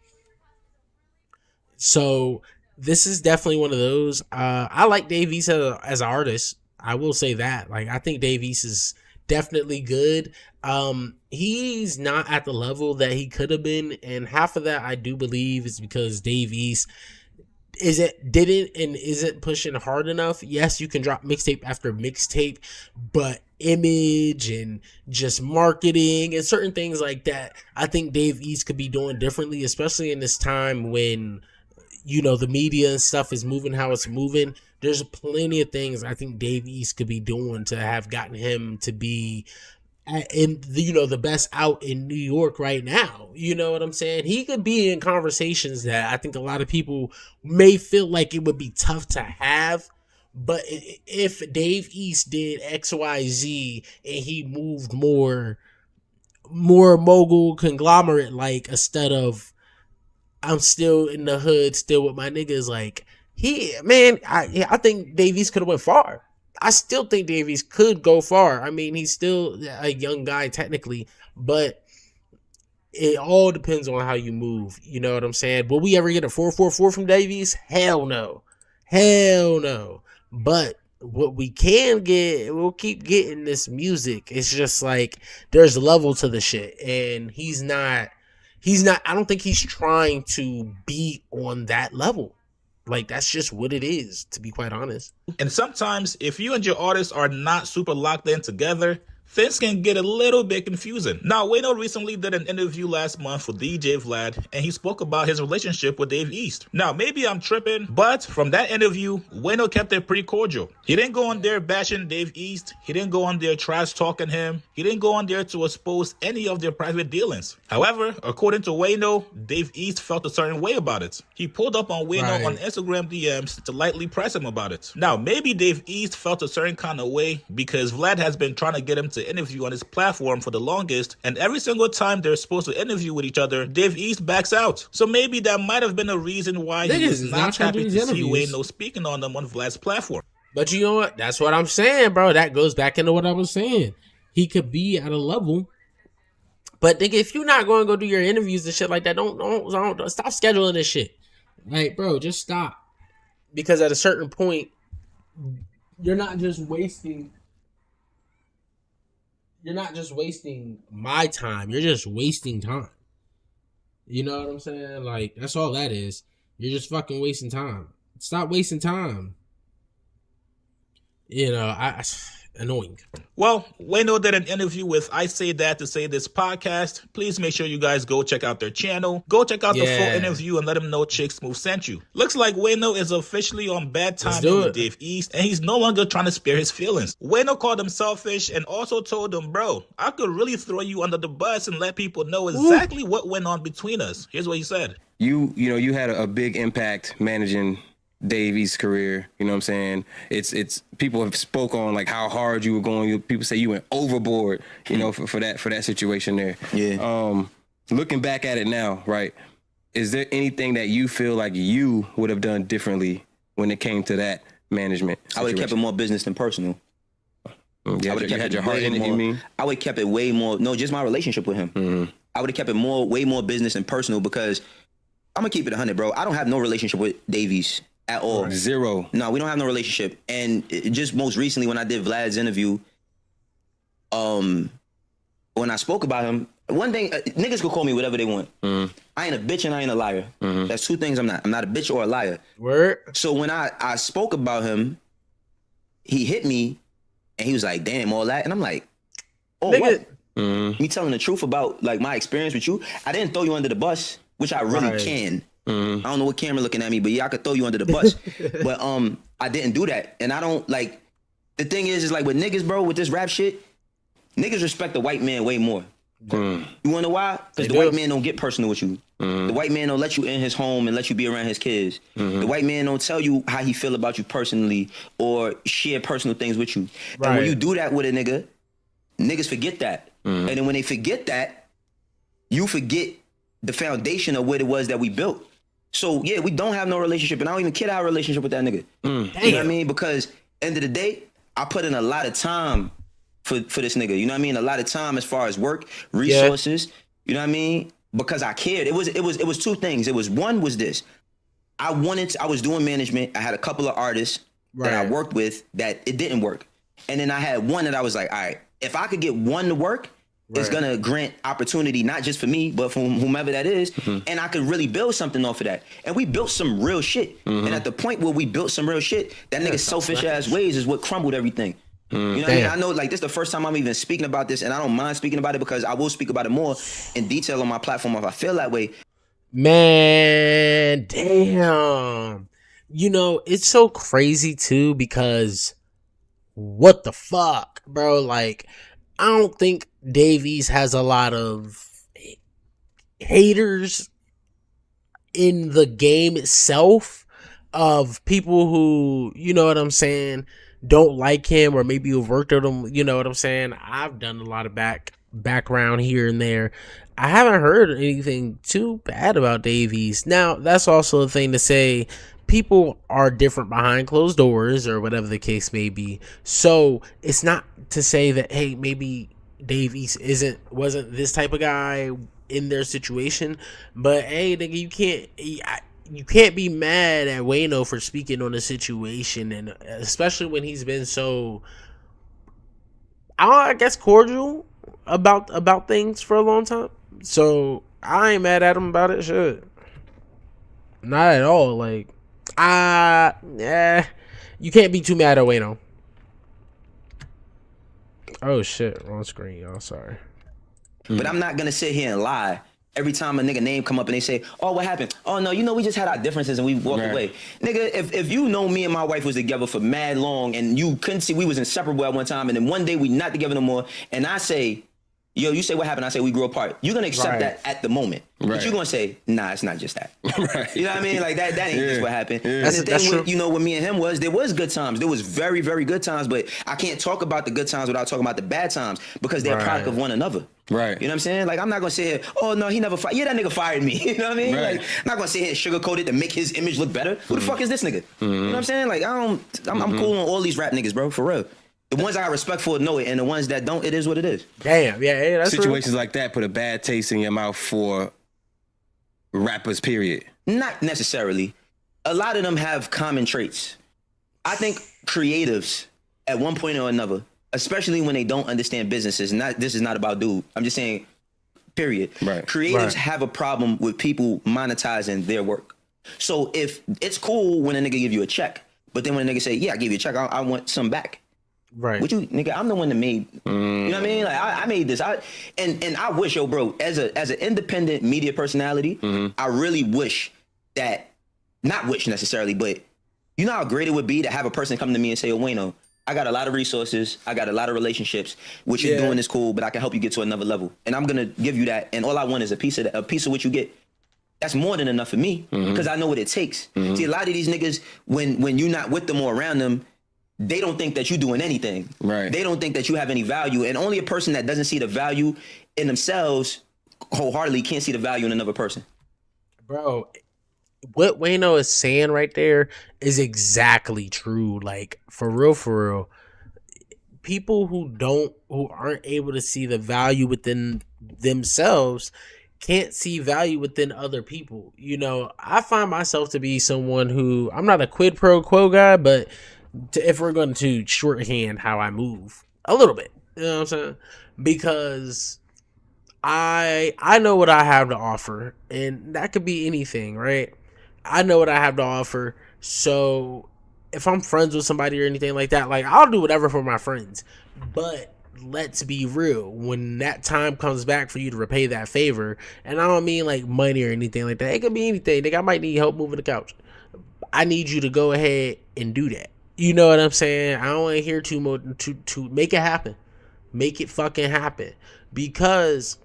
So this is definitely one of those. I like Dave East as an artist. I will say that. Like, I think Dave East is definitely good. He's not at the level that he could have been, and half of that I do believe is because Dave East isn't pushing hard enough. Yes, you can drop mixtape after mixtape, but image and just marketing and certain things like that, I think Dave East could be doing differently, especially in this time when, you know, the media and stuff is moving how it's moving. There's plenty of things I think Dave East could be doing to have gotten him to be the best out in New York right now. You know what I'm saying? He could be in conversations that I think a lot of people may feel like it would be tough to have. But if Dave East did XYZ and he moved more mogul conglomerate, like, instead of I'm still in the hood, still with my niggas, like, I think Dave East could have went far. I still think Dave East could go far. I mean, he's still a young guy technically, but it all depends on how you move. You know what I'm saying? Will we ever get a 444 from Dave East? Hell no. Hell no. But what we can get, we'll keep getting this music. It's just like there's a level to the shit. And he's not, I don't think he's trying to be on that level. Like, that's just what it is, to be quite honest. And sometimes, if you and your artist are not super locked in together, things can get a little bit confusing. Now, Wayno recently did an interview last month with DJ Vlad, and he spoke about his relationship with Dave East. Now, maybe I'm tripping, but from that interview, Wayno kept it pretty cordial. He didn't go on there bashing Dave East. He didn't go on there trash talking him. He didn't go on there to expose any of their private dealings. However, according to Wayno, Dave East felt a certain way about it. He pulled up on Wayno on Instagram DMs to lightly press him about it. Now, maybe Dave East felt a certain kind of way because Vlad has been trying to get him to interview on his platform for the longest, and every single time they're supposed to interview with each other, Dave East backs out. So maybe that might have been a reason why he was not happy to see Wayno speaking on them on Vlad's platform. But you know what? That's what I'm saying, bro. That goes back into what I was saying. He could be at a level, but nigga, if you're not going to go do your interviews and shit like that, don't stop scheduling this shit. Like, bro, just stop. Because at a certain point, you're not just wasting my time. You're just wasting time. You know what I'm saying? Like, that's all that is. You're just fucking wasting time. Stop wasting time. You know, annoying. Well, Wayno did an interview with I Say That to Say This podcast. Please make sure you guys go check out their channel. Go check out the full interview and let them know Chick Smooth sent you. Looks like Wayno is officially on bad timing with Dave East, and he's no longer trying to spare his feelings. Wayno called him selfish and also told him, bro, I could really throw you under the bus and let people know exactly what went on between us. Here's what he said. You know, you had a big impact managing Dave East's career, you know what I'm saying? It's people have spoke on like how hard you were going. People say you went overboard, you know, for that situation there. Yeah. Looking back at it now, right? Is there anything that you feel like you would have done differently when it came to that management situation? I would have kept it more business than personal. Yeah, you had your heart in it, you mean? I would have kept it way more, no, just my relationship with him. Mm-hmm. I would have kept it way more business and personal because I'm going to keep it 100, bro. I don't have no relationship with Dave East at all. Zero. No, we don't have no relationship. And just most recently when I did Vlad's interview, when I spoke about him, one thing, niggas could call me whatever they want. Mm-hmm. I ain't a bitch and I ain't a liar. Mm-hmm. That's two things I'm not. I'm not a bitch or a liar. Word. So when I spoke about him, he hit me and he was like, damn, all that. And I'm like, oh, nigga. what? Mm-hmm. Me telling the truth about like my experience with you. I didn't throw you under the bus, which I really can. Mm-hmm. I don't know what camera looking at me, but yeah, I could throw you under the bus. But I didn't do that. And I don't like, the thing is like with niggas, bro, with this rap shit, niggas respect the white man way more. Mm. You wanna know why? Because the white man don't get personal with you. Mm. The white man don't let you in his home and let you be around his kids. Mm-hmm. The white man don't tell you how he feel about you personally or share personal things with you. Right. And when you do that with a nigga, niggas forget that. Mm. And then when they forget that, you forget the foundation of what it was that we built. So yeah, we don't have no relationship, and I don't even care our relationship with that nigga. Mm. You know what I mean? Because end of the day, I put in a lot of time for this nigga. You know what I mean? A lot of time as far as work, resources. Yeah. You know what I mean? Because I cared. It was two things. It was one was this. I was doing management. I had a couple of artists that I worked with that it didn't work. And then I had one that I was like, all right, if I could get one to work, it's gonna grant opportunity, not just for me, but for whomever that is. Mm-hmm. And I could really build something off of that. And we built some real shit. Mm-hmm. And at the point where we built some real shit, that nigga's selfish ass ways is what crumbled everything. You know what I mean? I know like this is the first time I'm even speaking about this, and I don't mind speaking about it because I will speak about it more in detail on my platform if I feel that way. Man, damn. You know, it's so crazy too because what the fuck, bro? Like, I don't think Dave East has a lot of haters in the game itself of people who, you know what I'm saying, don't like him or maybe have worked with him, you know what I'm saying? I've done a lot of background here and there. I haven't heard anything too bad about Dave East. Now, that's also a thing to say. People are different behind closed doors or whatever the case may be. So it's not to say that, hey, maybe Dave East wasn't this type of guy in their situation. But hey, nigga, you can't be mad at Wayno for speaking on the situation, and especially when he's been so, I guess, cordial about things for a long time. So I ain't mad at him about it. Shit, not at all. Like, you can't be too mad at Wayno. Oh shit, wrong screen, y'all. Sorry. But I'm not gonna sit here and lie. Every time a nigga name come up and they say, "Oh, what happened?" "Oh no, we just had our differences and we walked away." Nigga, if you know me and my wife was together for mad long and you couldn't see we was inseparable at one time, and then one day we not together no more, and I say, "Yo," you say, "What happened?" I say, "We grew apart." You're gonna accept that at the moment, but you're gonna say, "Nah, it's not just that." You know what I mean? Like that ain't just what happened. And the thing with, with me and him was there was good times. There was very, very good times, but I can't talk about the good times without talking about the bad times because they're a product of one another. Right. You know what I'm saying? Like, I'm not gonna say, "Oh no, he never fired." Yeah, that nigga fired me. You know what I mean? Like, I'm not gonna sit here and sugarcoat it to make his image look better. Who the fuck is this nigga? You know what I'm saying? Like, I'm cool on all these rap niggas, bro, for real. The ones I got respect for know it, and the ones that don't, it is what it is. Damn, yeah, that's situations like that put a bad taste in your mouth for rappers, period. Not necessarily. A lot of them have common traits. I think creatives, at one point or another, especially when they don't understand businesses, this is not about dude. I'm just saying, period. Right. Creatives have a problem with people monetizing their work. So if it's cool when a nigga give you a check, but then when a nigga say, "Yeah, I gave you a check, I want some back." Right. What you, nigga? I'm the one that made. You know what I mean? Like I made this. And I wish, yo, bro, as an independent media personality, I really wish that, not wish necessarily, but you know how great it would be to have a person come to me and say, "Oh, Wayno, I got a lot of resources, I got a lot of relationships. What you're doing is cool, but I can help you get to another level, and I'm gonna give you that. And all I want is a piece of what you get." That's more than enough for me because I know what it takes. See, a lot of these niggas, when you're not with them or around them, they don't think that you're doing anything. Right. They don't think that you have any value. And only a person that doesn't see the value in themselves wholeheartedly can't see the value in another person. Bro, what Wayno is saying right there is exactly true. Like, for real. People who aren't able to see the value within themselves can't see value within other people. You know, I find myself to be someone who, I'm not a quid pro quo guy, but if we're going to shorthand how I move a little bit, you know what I'm saying? Because I know what I have to offer, and that could be anything, right? I know what I have to offer. So if I'm friends with somebody or anything like that, like, I'll do whatever for my friends. But let's be real, when that time comes back for you to repay that favor, and I don't mean like money or anything like that, it could be anything. Like, I might need help moving the couch. I need you to go ahead and do that. You know what I'm saying? I don't want to hear too much to make it happen. Make it fucking happen. Because,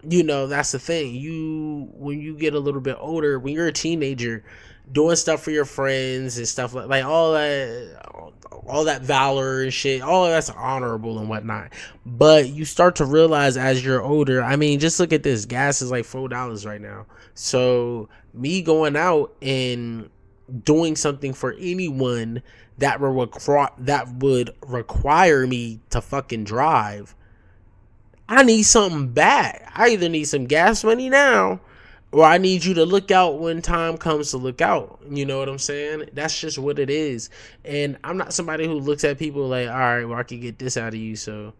you know, that's the thing. When you get a little bit older, when you're a teenager, doing stuff for your friends and stuff like all that valor and shit, all of that's honorable and whatnot. But you start to realize as you're older, I mean, just look at this. Gas is like $4 right now. So me going out and doing something for anyone that would require me to fucking drive, I need something back. I either need some gas money now, or I need you to look out when time comes to look out. You know what I'm saying? That's just what it is. And I'm not somebody who looks at people like, all right, well, I can get this out of you, so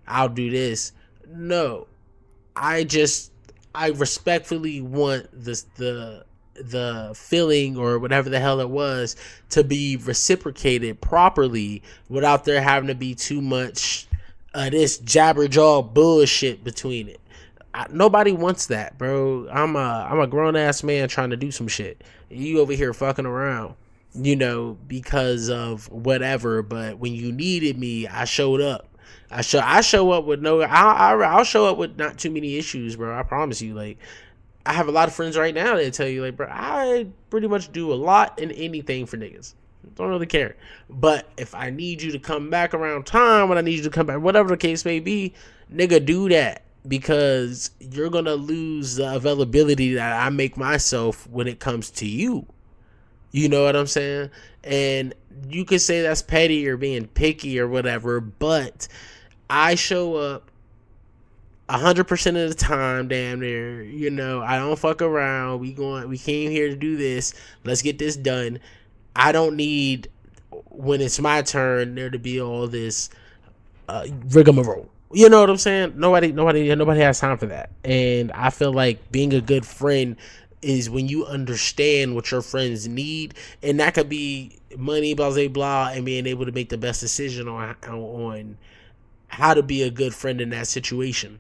I'll do this. No, I respectfully want the feeling or whatever the hell it was to be reciprocated properly without there having to be too much this jabberjaw bullshit between it. Nobody wants that, bro. I'm a grown ass man trying to do some shit. You over here fucking around, you know, because of whatever. But when you needed me, I showed up. I show up with I'll show up with not too many issues, bro. I promise you. Like, I have a lot of friends right now that tell you, like, bro, I pretty much do a lot and anything for niggas. Don't really care. But if I need you to come back around time, when I need you to come back, whatever the case may be, nigga, do that. Because you're going to lose the availability that I make myself when it comes to you. You know what I'm saying? And you could say that's petty or being picky or whatever, but I show up 100% of the time, damn near, you know, I don't fuck around. We came here to do this. Let's get this done. I don't need, when it's my turn, there to be all this rigmarole. You know what I'm saying? Nobody has time for that. And I feel like being a good friend is when you understand what your friends need, and that could be money, blah blah blah, and being able to make the best decision on how to be a good friend in that situation.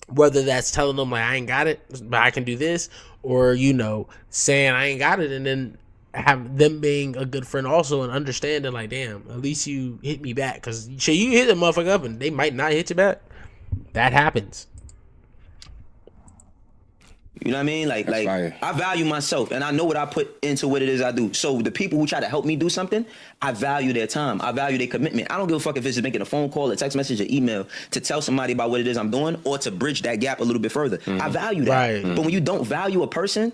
Whether that's telling them like I ain't got it, but I can do this, or you know, saying I ain't got it, and then have them being a good friend also and understanding like, damn, at least you hit me back, because you hit a motherfucker up and they might not hit you back. That happens. You know what I mean? Like fire. I value myself, and I know what I put into what it is I do. So the people who try to help me do something, I value their time. I value their commitment. I don't give a fuck if it's just making a phone call, a text message, or email to tell somebody about what it is I'm doing, or to bridge that gap a little bit further. I value that. Right. But when you don't value a person,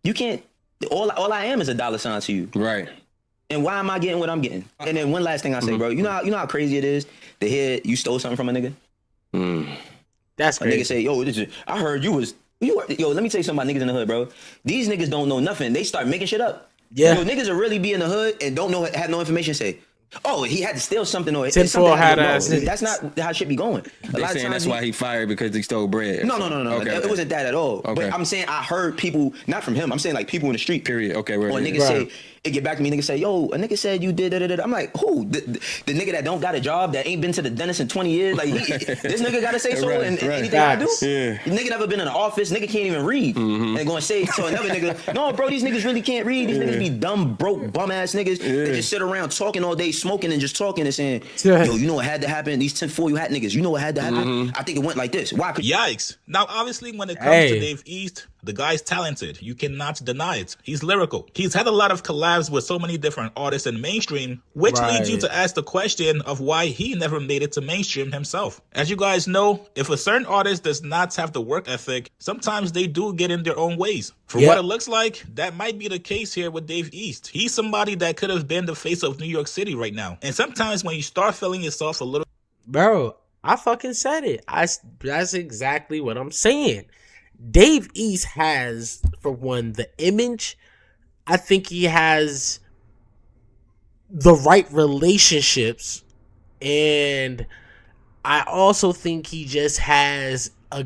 you can't. All I am is a dollar sign to you. Right. And why am I getting what I'm getting? And then one last thing I say, bro. You know how crazy it is to hear you stole something from a nigga. That's crazy. A nigga say, yo, I heard you was. Yo, let me tell you something about niggas in the hood, bro. These niggas don't know nothing. They start making shit up. Yeah. Yo, niggas will really be in the hood and have no information. Say, oh, he had to steal something, or Tinfoil hat ass. That's not how shit be going. They saying that's why he fired, because he stole bread. No. Okay. It wasn't that at all. Okay. But I'm saying I heard people, not from him. I'm saying like people in the street. Period. Okay. Or niggas say, it get back to me, niggas say, yo, a nigga said you did da. I'm like, who? The nigga that don't got a job, that ain't been to the dentist in 20 years? Like, this nigga gotta say so and anything I do? Yeah. Nigga never been in an office, nigga can't even read. And gonna say to another nigga, no, bro, these niggas really can't read. These niggas be dumb, broke, bum ass niggas that just sit around talking all day, smoking and just talking and saying, yo, you know what had to happen? These 10-4 hat niggas, you know what had to happen? I think it went like this. Why? Yikes. Now, obviously, when it comes to Dave East, the guy's talented. You cannot deny it. He's lyrical. He's had a lot of collabs with so many different artists in mainstream, which leads you to ask the question of why he never made it to mainstream himself. As you guys know, if a certain artist does not have the work ethic, sometimes they do get in their own ways. For what it looks like, that might be the case here with Dave East. He's somebody that could have been the face of New York City right now. And sometimes when you start feeling yourself a little... Bro, I fucking said it. That's exactly what I'm saying. Dave East has, for one, the image. I think he has the right relationships, and I also think he just has a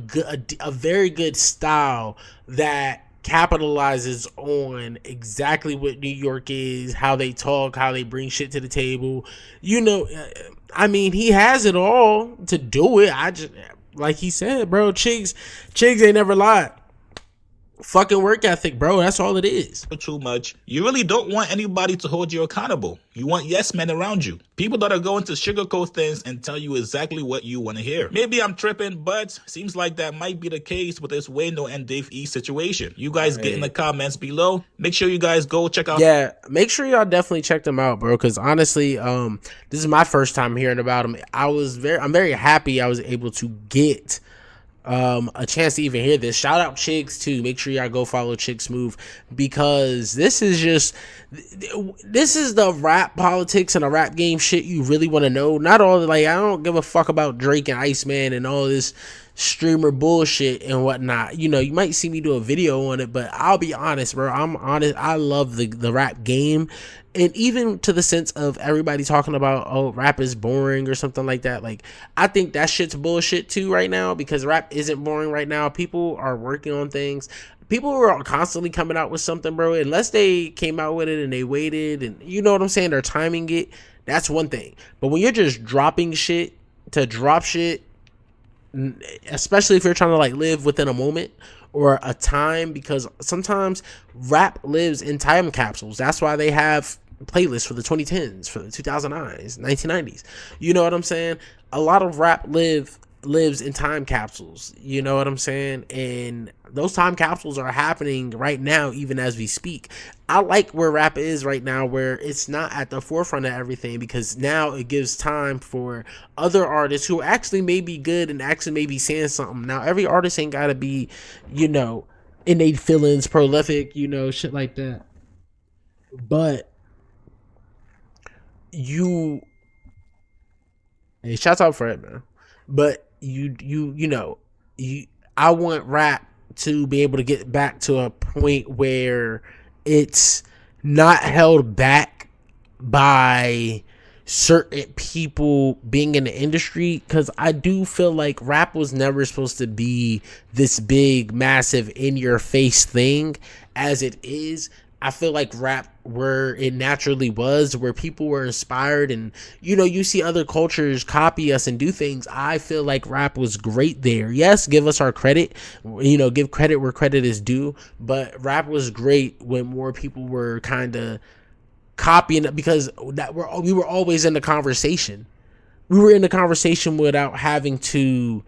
very good style that capitalizes on exactly what New York is, how they talk, how they bring shit to the table. You know, I mean, he has it all to do it. I just, like he said, bro, Chigs ain't never lied. Fucking work ethic, bro. That's all it is. Too much. You really don't want anybody to hold you accountable. You want yes men around you. People that are going to sugarcoat things and tell you exactly what you want to hear. Maybe I'm tripping, but seems like that might be the case with this Wayno and Dave East situation. You guys get in the comments below. Make sure you guys go check out. Yeah, make sure y'all definitely check them out, bro. Because honestly, this is my first time hearing about them. I'm very happy I was able to get a chance to even hear this. Shout out Chigs too. Make sure y'all go follow Chigs Move, because this is the rap politics and the rap game shit you really want to know. Not all I don't give a fuck about Drake and Iceman and all this streamer bullshit and whatnot. You know, you might see me do a video on it, but I'll be honest, bro. I'm honest. I love the rap game. And even to the sense of everybody talking about, oh, rap is boring or something like that. Like, I think that shit's bullshit too right now, because rap isn't boring right now. People are working on things. People are constantly coming out with something, bro. Unless they came out with it and they waited and, you know what I'm saying, they're timing it. That's one thing. But when you're just dropping shit to drop shit, especially if you're trying to like live within a moment or a time, because sometimes rap lives in time capsules. That's why they have playlists for the 2010s, for the 2009s, 1990s. You know what I'm saying? A lot of rap lives in time capsules. You know what I'm saying? And those time capsules are happening right now, even as we speak. I like where rap is right now, where it's not at the forefront of everything, because now it gives time for other artists who actually may be good and actually may be saying something. Now, every artist ain't gotta be, you know, innate feelings, prolific, you know, shit like that. But hey, shout out Fred, man. But I want rap to be able to get back to a point where it's not held back by certain people being in the industry, because I do feel like rap was never supposed to be this big, massive, in your face thing as it is. I feel like rap, where it naturally was, where people were inspired, and you see other cultures copy us and do things. I feel like rap was great there. Yes, give us our credit, give credit where credit is due, but rap was great when more people were kind of copying it, because we were always in the conversation. We were in the conversation without having to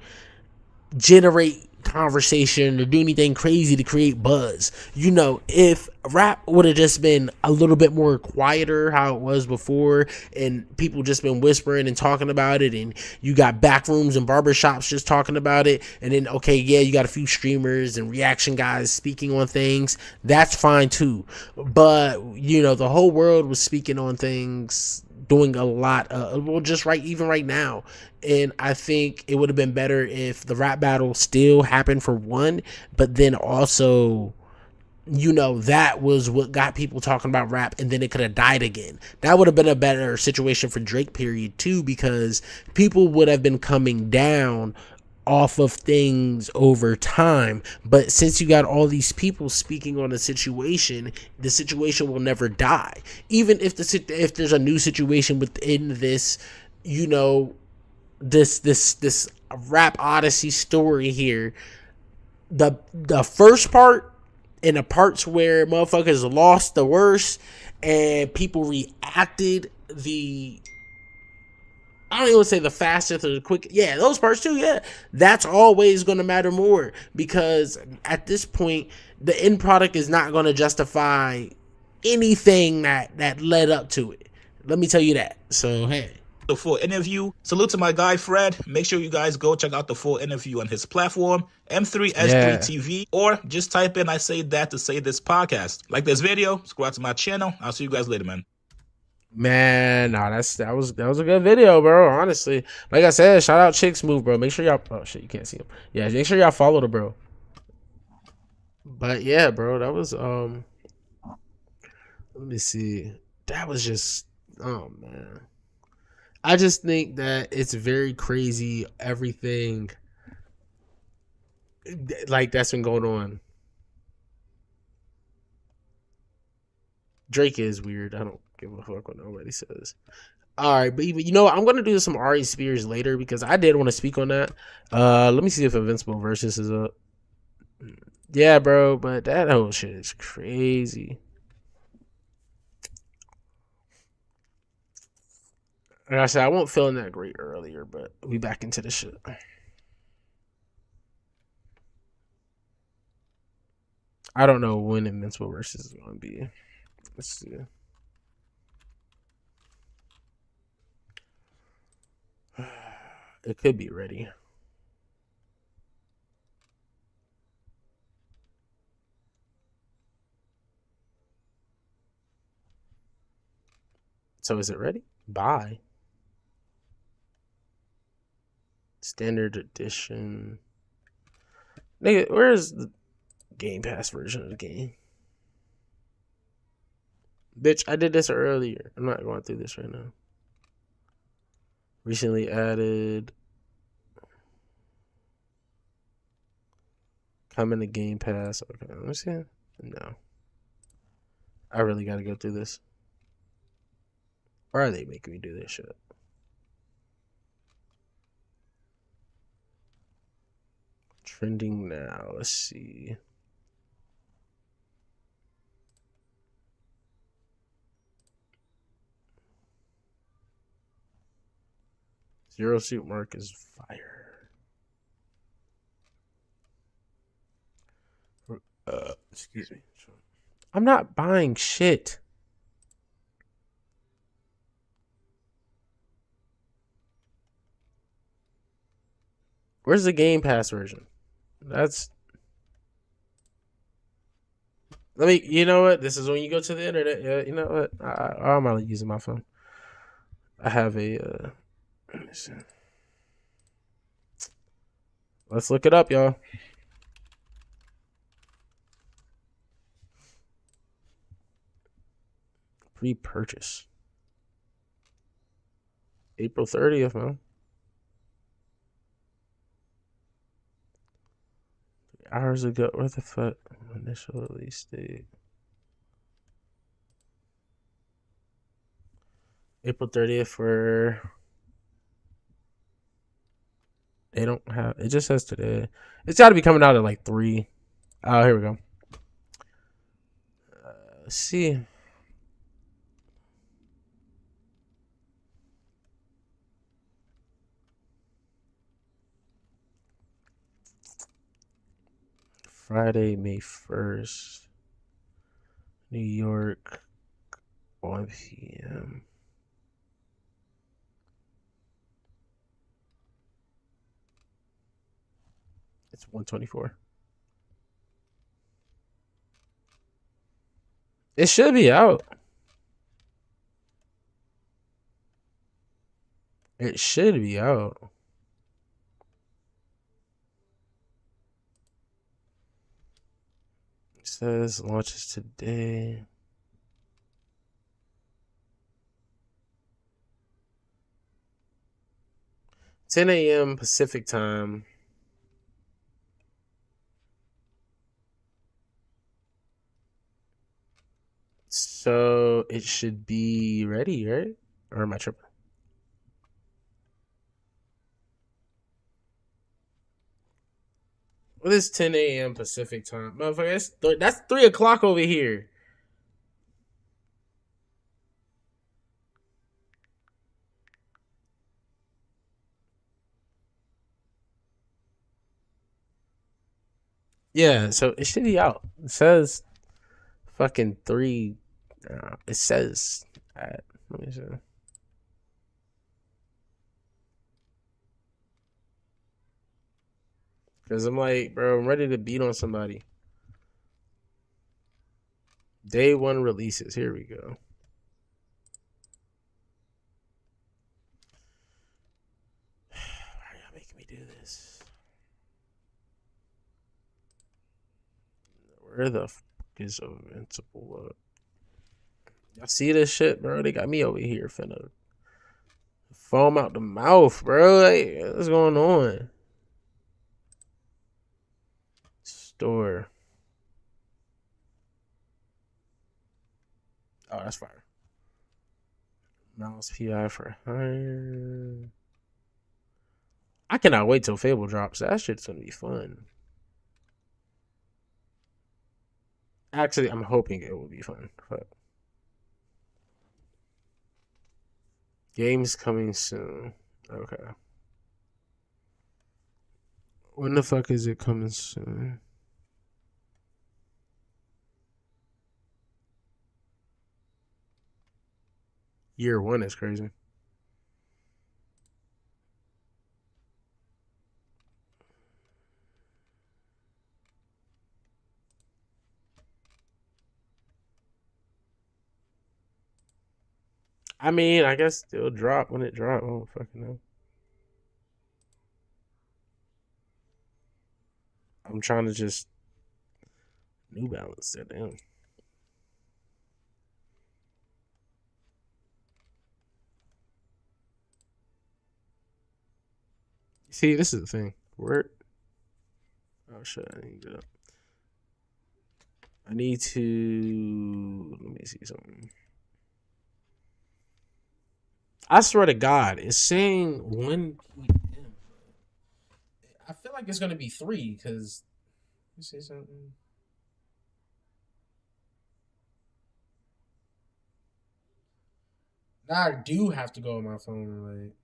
generate conversation or do anything crazy to create buzz. If rap would have just been a little bit more quieter, how it was before, and people just been whispering and talking about it, and you got back rooms and barbershops just talking about it, and then you got a few streamers and reaction guys speaking on things, that's fine too. But the whole world was speaking on things, doing a lot, even right now. And I think it would have been better if the rap battle still happened, for one, but then also, that was what got people talking about rap, and then it could have died again. That would have been a better situation for Drake, period, too, because people would have been coming down off of things over time. But since you got all these people speaking on the situation will never die. Even if there's a new situation within this, this rap odyssey story here, the first part and the parts where motherfuckers lost the worst and people reacted I don't even say the fastest or the quick. Yeah, those parts too. Yeah, that's always going to matter more, because at this point, the end product is not going to justify anything that led up to it. Let me tell you that. So, hey. The full interview. Salute to my guy Fred. Make sure you guys go check out the full interview on his platform, M3S3 TV, or just type in "I say that" to say this podcast. Like this video, subscribe to my channel. I'll see you guys later, man. Man, nah, that was a good video, bro. Honestly, like I said, shout out Chicks Move, bro. Make sure y'all. Oh shit, you can't see him. Yeah, make sure y'all follow the bro. But yeah, bro, that was Let me see. That was just. Oh man, I just think that it's very crazy, everything like that's been going on. Drake is weird. I don't give a fuck what nobody says. All right, but I'm gonna do some Ari Spears later, because I did want to speak on that. Let me see if Invincible Versus is up. Yeah, bro, but that whole shit is crazy. Like I said, I wasn't feeling that great earlier, but we back into the shit. I don't know when Invincible Versus is gonna be. Let's see. It could be ready. So is it ready? Bye. Standard edition. Nigga, where's the Game Pass version of the game? Bitch, I did this earlier. I'm not going through this right now. Recently added. Coming to Game Pass. Okay, let me see. No. I really gotta go through this. Why are they making me do this shit? Trending now. Let's see. Zero Suit Mark is fire. Excuse me. I'm not buying shit. Where's the Game Pass version? You know what? This is when you go to the internet. Yeah, you know what? I'm not using my phone. I have a, Let's look it up, y'all. Pre-purchase. April 30th, man. Hours ago. Where the fuck? Initial release date. April 30th for. They don't have. It just says today. It's got to be coming out at like 3. Oh, here we go. Let's see. Friday, May 1st. New York, 1 p.m. It's 124. It should be out. It should be out. It says launches today. $10 a.m. Pacific time. So it should be ready, right? Or am I tripping? What is 10 a.m. Pacific time? Motherfucker, that's 3 o'clock over here. Yeah, so it should be out. It says fucking 3. It says at, let me see. Because I'm like, bro, I'm ready to beat on somebody. Day 1 releases. Here we go. Why are y'all making me do this? Where the fuck is Invincible? Y'all see this shit, bro? They got me over here finna foam out the mouth, bro. Like, what's going on? Store. Oh, that's fire. Mouse PI for hire. I cannot wait till Fable drops. That shit's gonna be fun. Actually, I'm hoping it will be fun. But games coming soon. Okay. When the fuck is it coming soon? Year 1 is crazy. I mean, I guess it'll drop when it drops. I don't fucking know. I'm trying to just New Balance that down. See, this is the thing. Where? Oh shit! I need to get up. I need to. Let me see something. I swear to God, it's saying 1 p.m. I feel like it's gonna be 3 because. Let me see something. Now I do have to go on my phone. Like.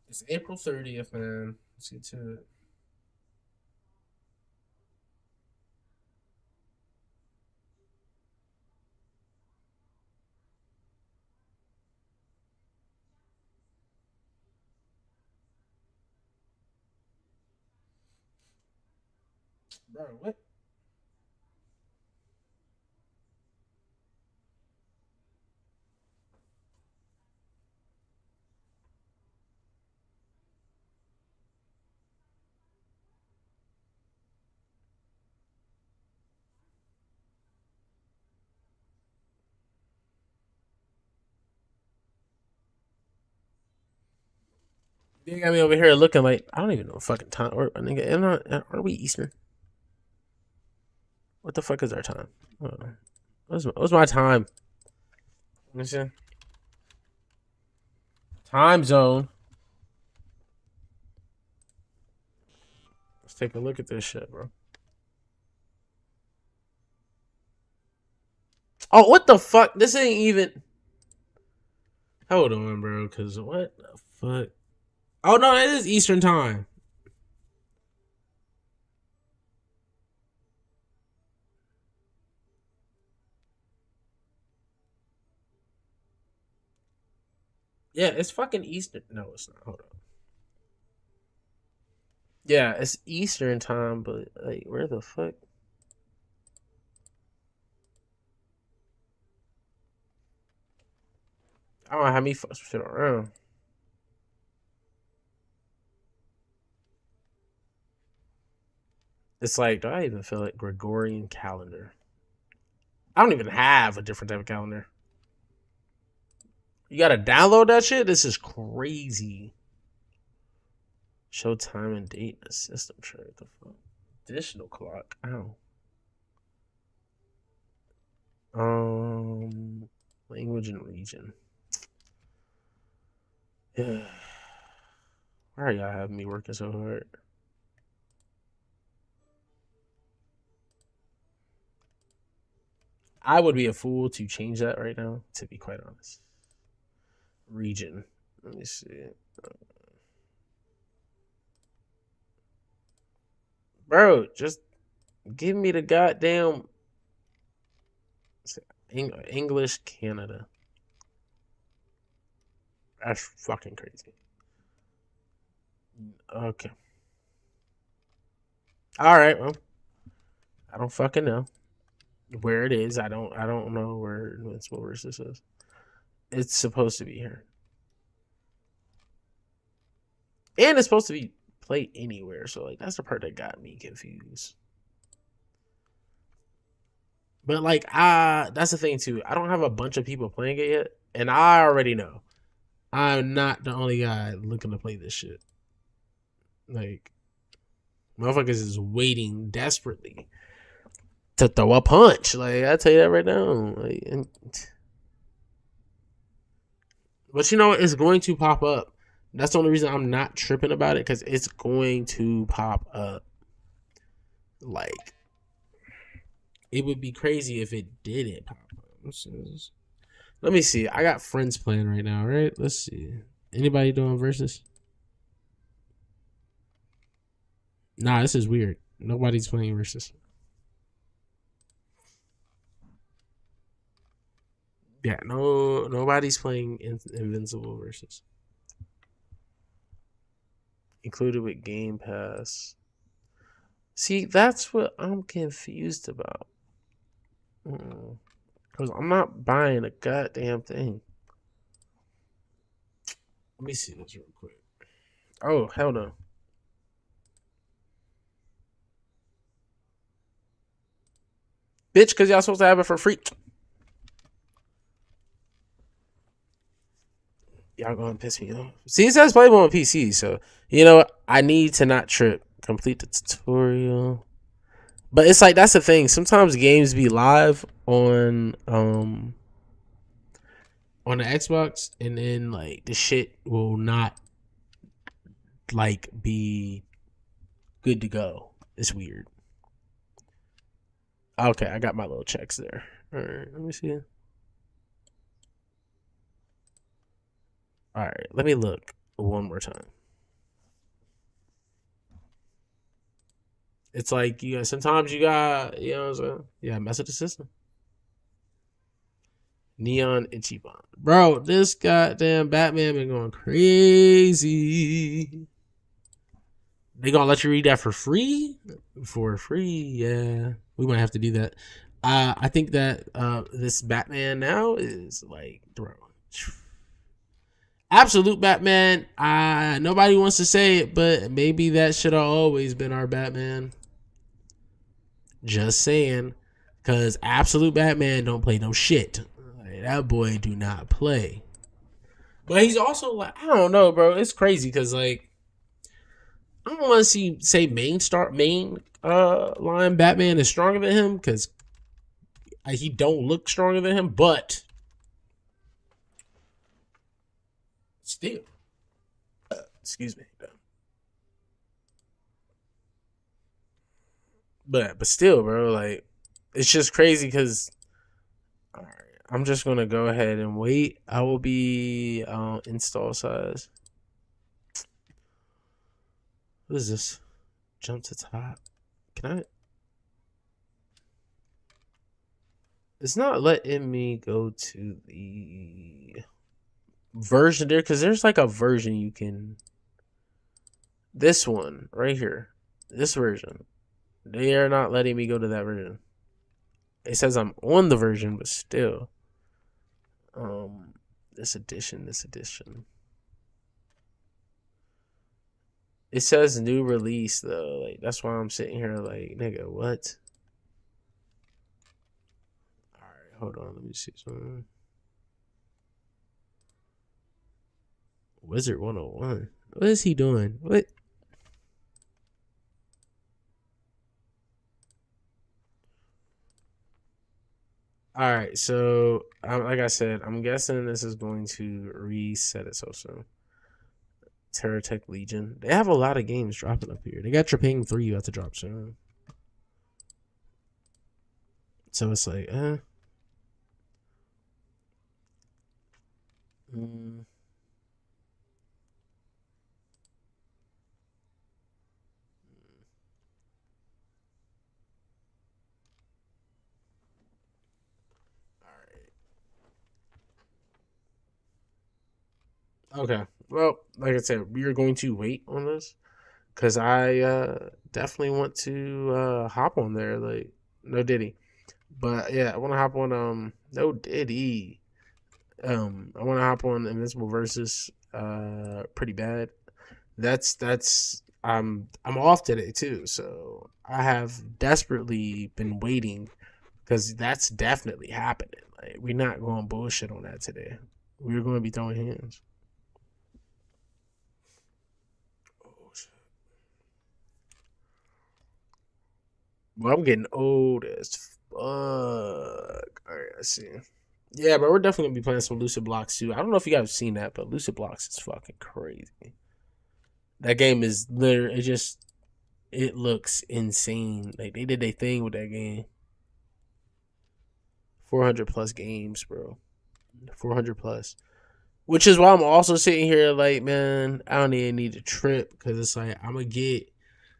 It's April 30th, man. Let's get to it. Bro, what? You got me over here looking like I don't even know fucking time. Or nigga, are we Eastern? What the fuck is our time? What's my time? Let me see. Time zone. Let's take a look at this shit, bro. Oh, what the fuck? This ain't even. Hold on, bro. Cause what the fuck? Oh no, it is Eastern time. Yeah, it's fucking Eastern. No, it's not. Hold on. Yeah, it's Eastern time, but like, where the fuck? I don't know how many fucks fit around. It's like, do I even feel like Gregorian calendar? I don't even have a different type of calendar. You gotta download that shit? This is crazy. Show time and date in the system. Sure, what the fuck? Additional clock. Ow. Language and region. Yeah. Why are y'all having me working so hard? I would be a fool to change that right now, to be quite honest. Region. Let me see. Bro, just give me the goddamn English Canada. That's fucking crazy. Okay. All right, well, I don't fucking know where it is. I don't know where Invincible Versus is. It's supposed to be here. And it's supposed to be played anywhere. So like that's the part that got me confused. But like that's the thing too. I don't have a bunch of people playing it yet. And I already know I'm not the only guy looking to play this shit. Like motherfuckers is waiting desperately to throw a punch. Like I tell you that right now. Like, but you know what? It's going to pop up. That's the only reason I'm not tripping about it, because it's going to pop up. Like, it would be crazy if it didn't pop up. Let me see. I got friends playing right now, right? Let's see. Anybody doing versus? Nah, this is weird. Nobody's playing versus. Yeah, nobody's playing Invincible versus. Included with Game Pass. See, that's what I'm confused about. Because I'm not buying a goddamn thing. Let me see this real quick. Oh, hell no. Bitch, because y'all supposed to have it for free. Y'all gonna piss me off. See, it says playable on PC, so you know what? I need to not trip. Complete the tutorial. But it's like that's the thing. Sometimes games be live on the Xbox, and then like the shit will not like be good to go. It's weird. Okay, I got my little checks there. All right, let me see. All right, let me look one more time. It's like sometimes you got, you know what I'm saying? Yeah, mess with the system. Neon Ichiban. Bro, this goddamn Batman been going crazy. They gonna let you read that for free? For free, yeah. We might have to do that. I think that this Batman now is like, bro. Absolute Batman. Nobody wants to say it, but maybe that should have always been our Batman. Just saying. Because Absolute Batman don't play no shit. That boy do not play. But he's also like, I don't know, bro. It's crazy because like I don't want to say main line Batman is stronger than him because he don't look stronger than him, but still, excuse me. But still, bro, like it's just crazy because I'm just gonna go ahead and wait. I will be install size. What is this? Jump to top. Can I? It's not letting me go to the version there because there's like a version you can. This one right here, this version. They are not letting me go to that version. It says I'm on the version, but still. This edition. It says new release though. Like that's why I'm sitting here like, nigga, what? Alright, hold on, let me see something. Wizard 101. What is he doing? What? All right, so like I said, I'm guessing this is going to reset it so soon. TerraTech Legion. They have a lot of games dropping up here. They got Trepang 3 about to drop soon. So it's like, Okay. Well, like I said, we are going to wait on this because I definitely want to hop on there. Like, no Diddy. But yeah, I want to hop on no Diddy. I want to hop on Invincible versus Pretty Bad. That's I'm off today too, so I have desperately been waiting because that's definitely happening. Like, we're not going bullshit on that today. We're going to be throwing hands. Well, I'm getting old as fuck. Alright, let's see. Yeah, but we're definitely gonna be playing some Lucid Blocks too. I don't know if you guys have seen that, but Lucid Blocks is fucking crazy. That game is literally it looks insane. Like they did their thing with that game. 400 plus games, bro. 400 plus. Which is why I'm also sitting here like, man, I don't even need to trip because it's like I'm gonna get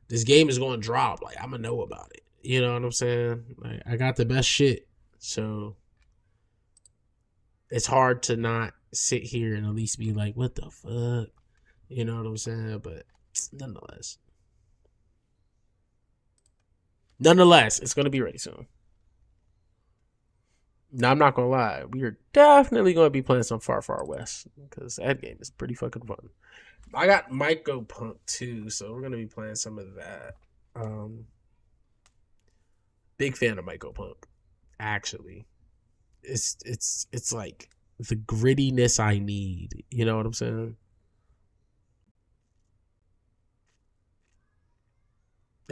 this game is gonna drop. Like I'm gonna know about it. You know what I'm saying? Like I got the best shit. So it's hard to not sit here and at least be like, what the fuck? You know what I'm saying? But nonetheless, it's gonna be ready soon. Now I'm not gonna lie, we are definitely gonna be playing some Far Far West because that game is pretty fucking fun. I got Myco Punk too, so we're gonna be playing some of that. Big fan of Myco Punk. Actually, it's like the grittiness I need. You know what I'm saying?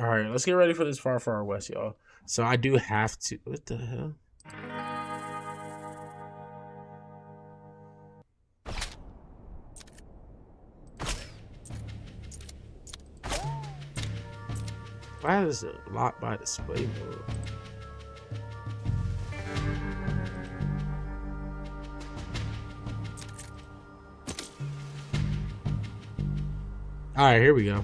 All right, let's get ready for this Far Far West, y'all. So I do have to. What the hell? Why is it locked by display mode? All right, here we go.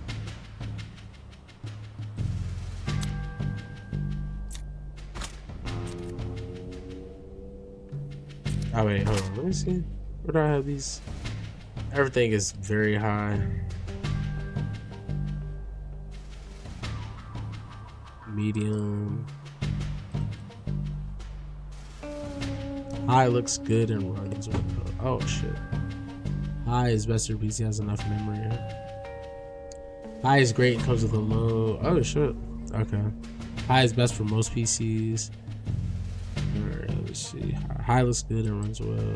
Oh wait, hold on. Let me see. Where do I have these? Everything is very high. Medium. High looks good and runs well. Oh shit. High is best for PC, has enough memory. High is great and comes with a low. Oh shit. Okay. High is best for most PCs. Alright, let's see. High looks good and runs well.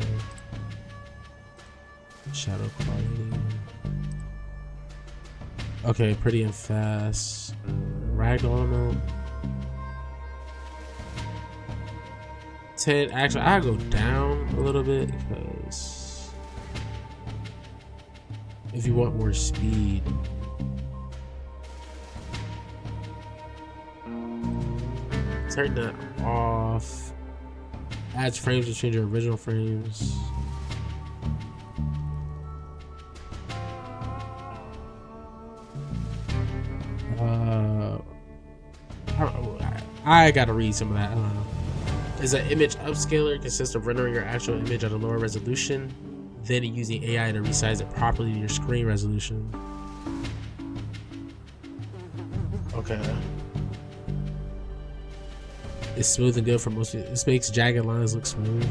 Shadow quality. Okay, pretty and fast. Ragdoll mode. 10. Actually, I go down a little bit because if you want more speed. Turn that off. Adds frames between your original frames. I gotta read some of that. I don't know. Is an image upscaler consists of rendering your actual image at a lower resolution, then using AI to resize it properly to your screen resolution. Okay. It's smooth and good for most people. This makes jagged lines look smooth.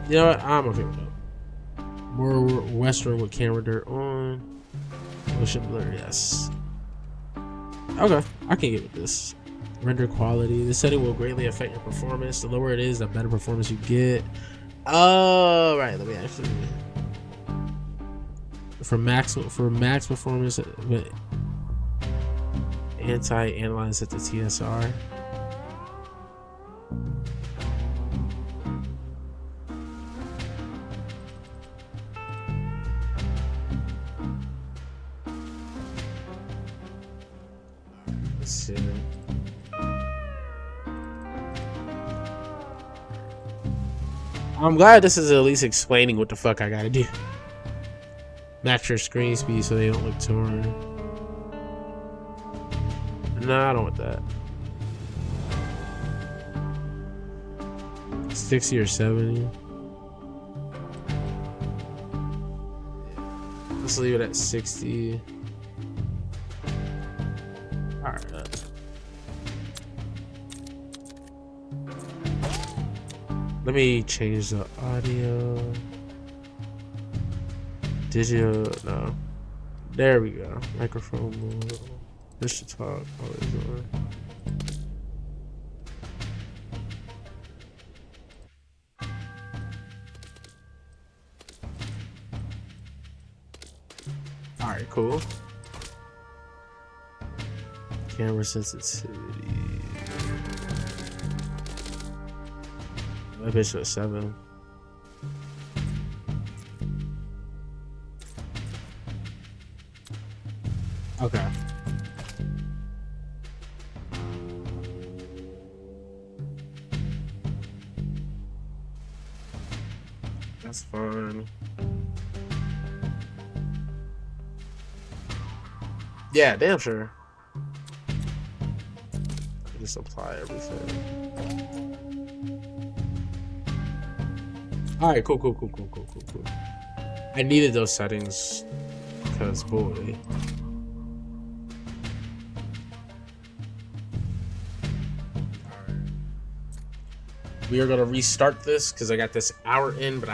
You know what? I'm okay with that. More Western with camera dirt on. Motion blur, yes. Okay, I can get with this. Render quality. This setting will greatly affect your performance. The lower it is, the better performance you get. Oh, right. Let me actually. For max performance, but anti-analyze at the TSR. Let's see. I'm glad this is at least explaining what the fuck I gotta do. Match your screen speed so they don't look torn. No, I don't want that. 60 or 70. Let's leave it at 60. Alright. Let me change the audio. Digital, no. There we go. Microphone mode. Push to talk. Always on. Alright, cool. Camera sensitivity. My bitch was 7. Okay. That's fine. Yeah, damn sure. Just apply everything. Alright, cool. I needed those settings because boy. We are gonna restart this because I got this hour in, but I have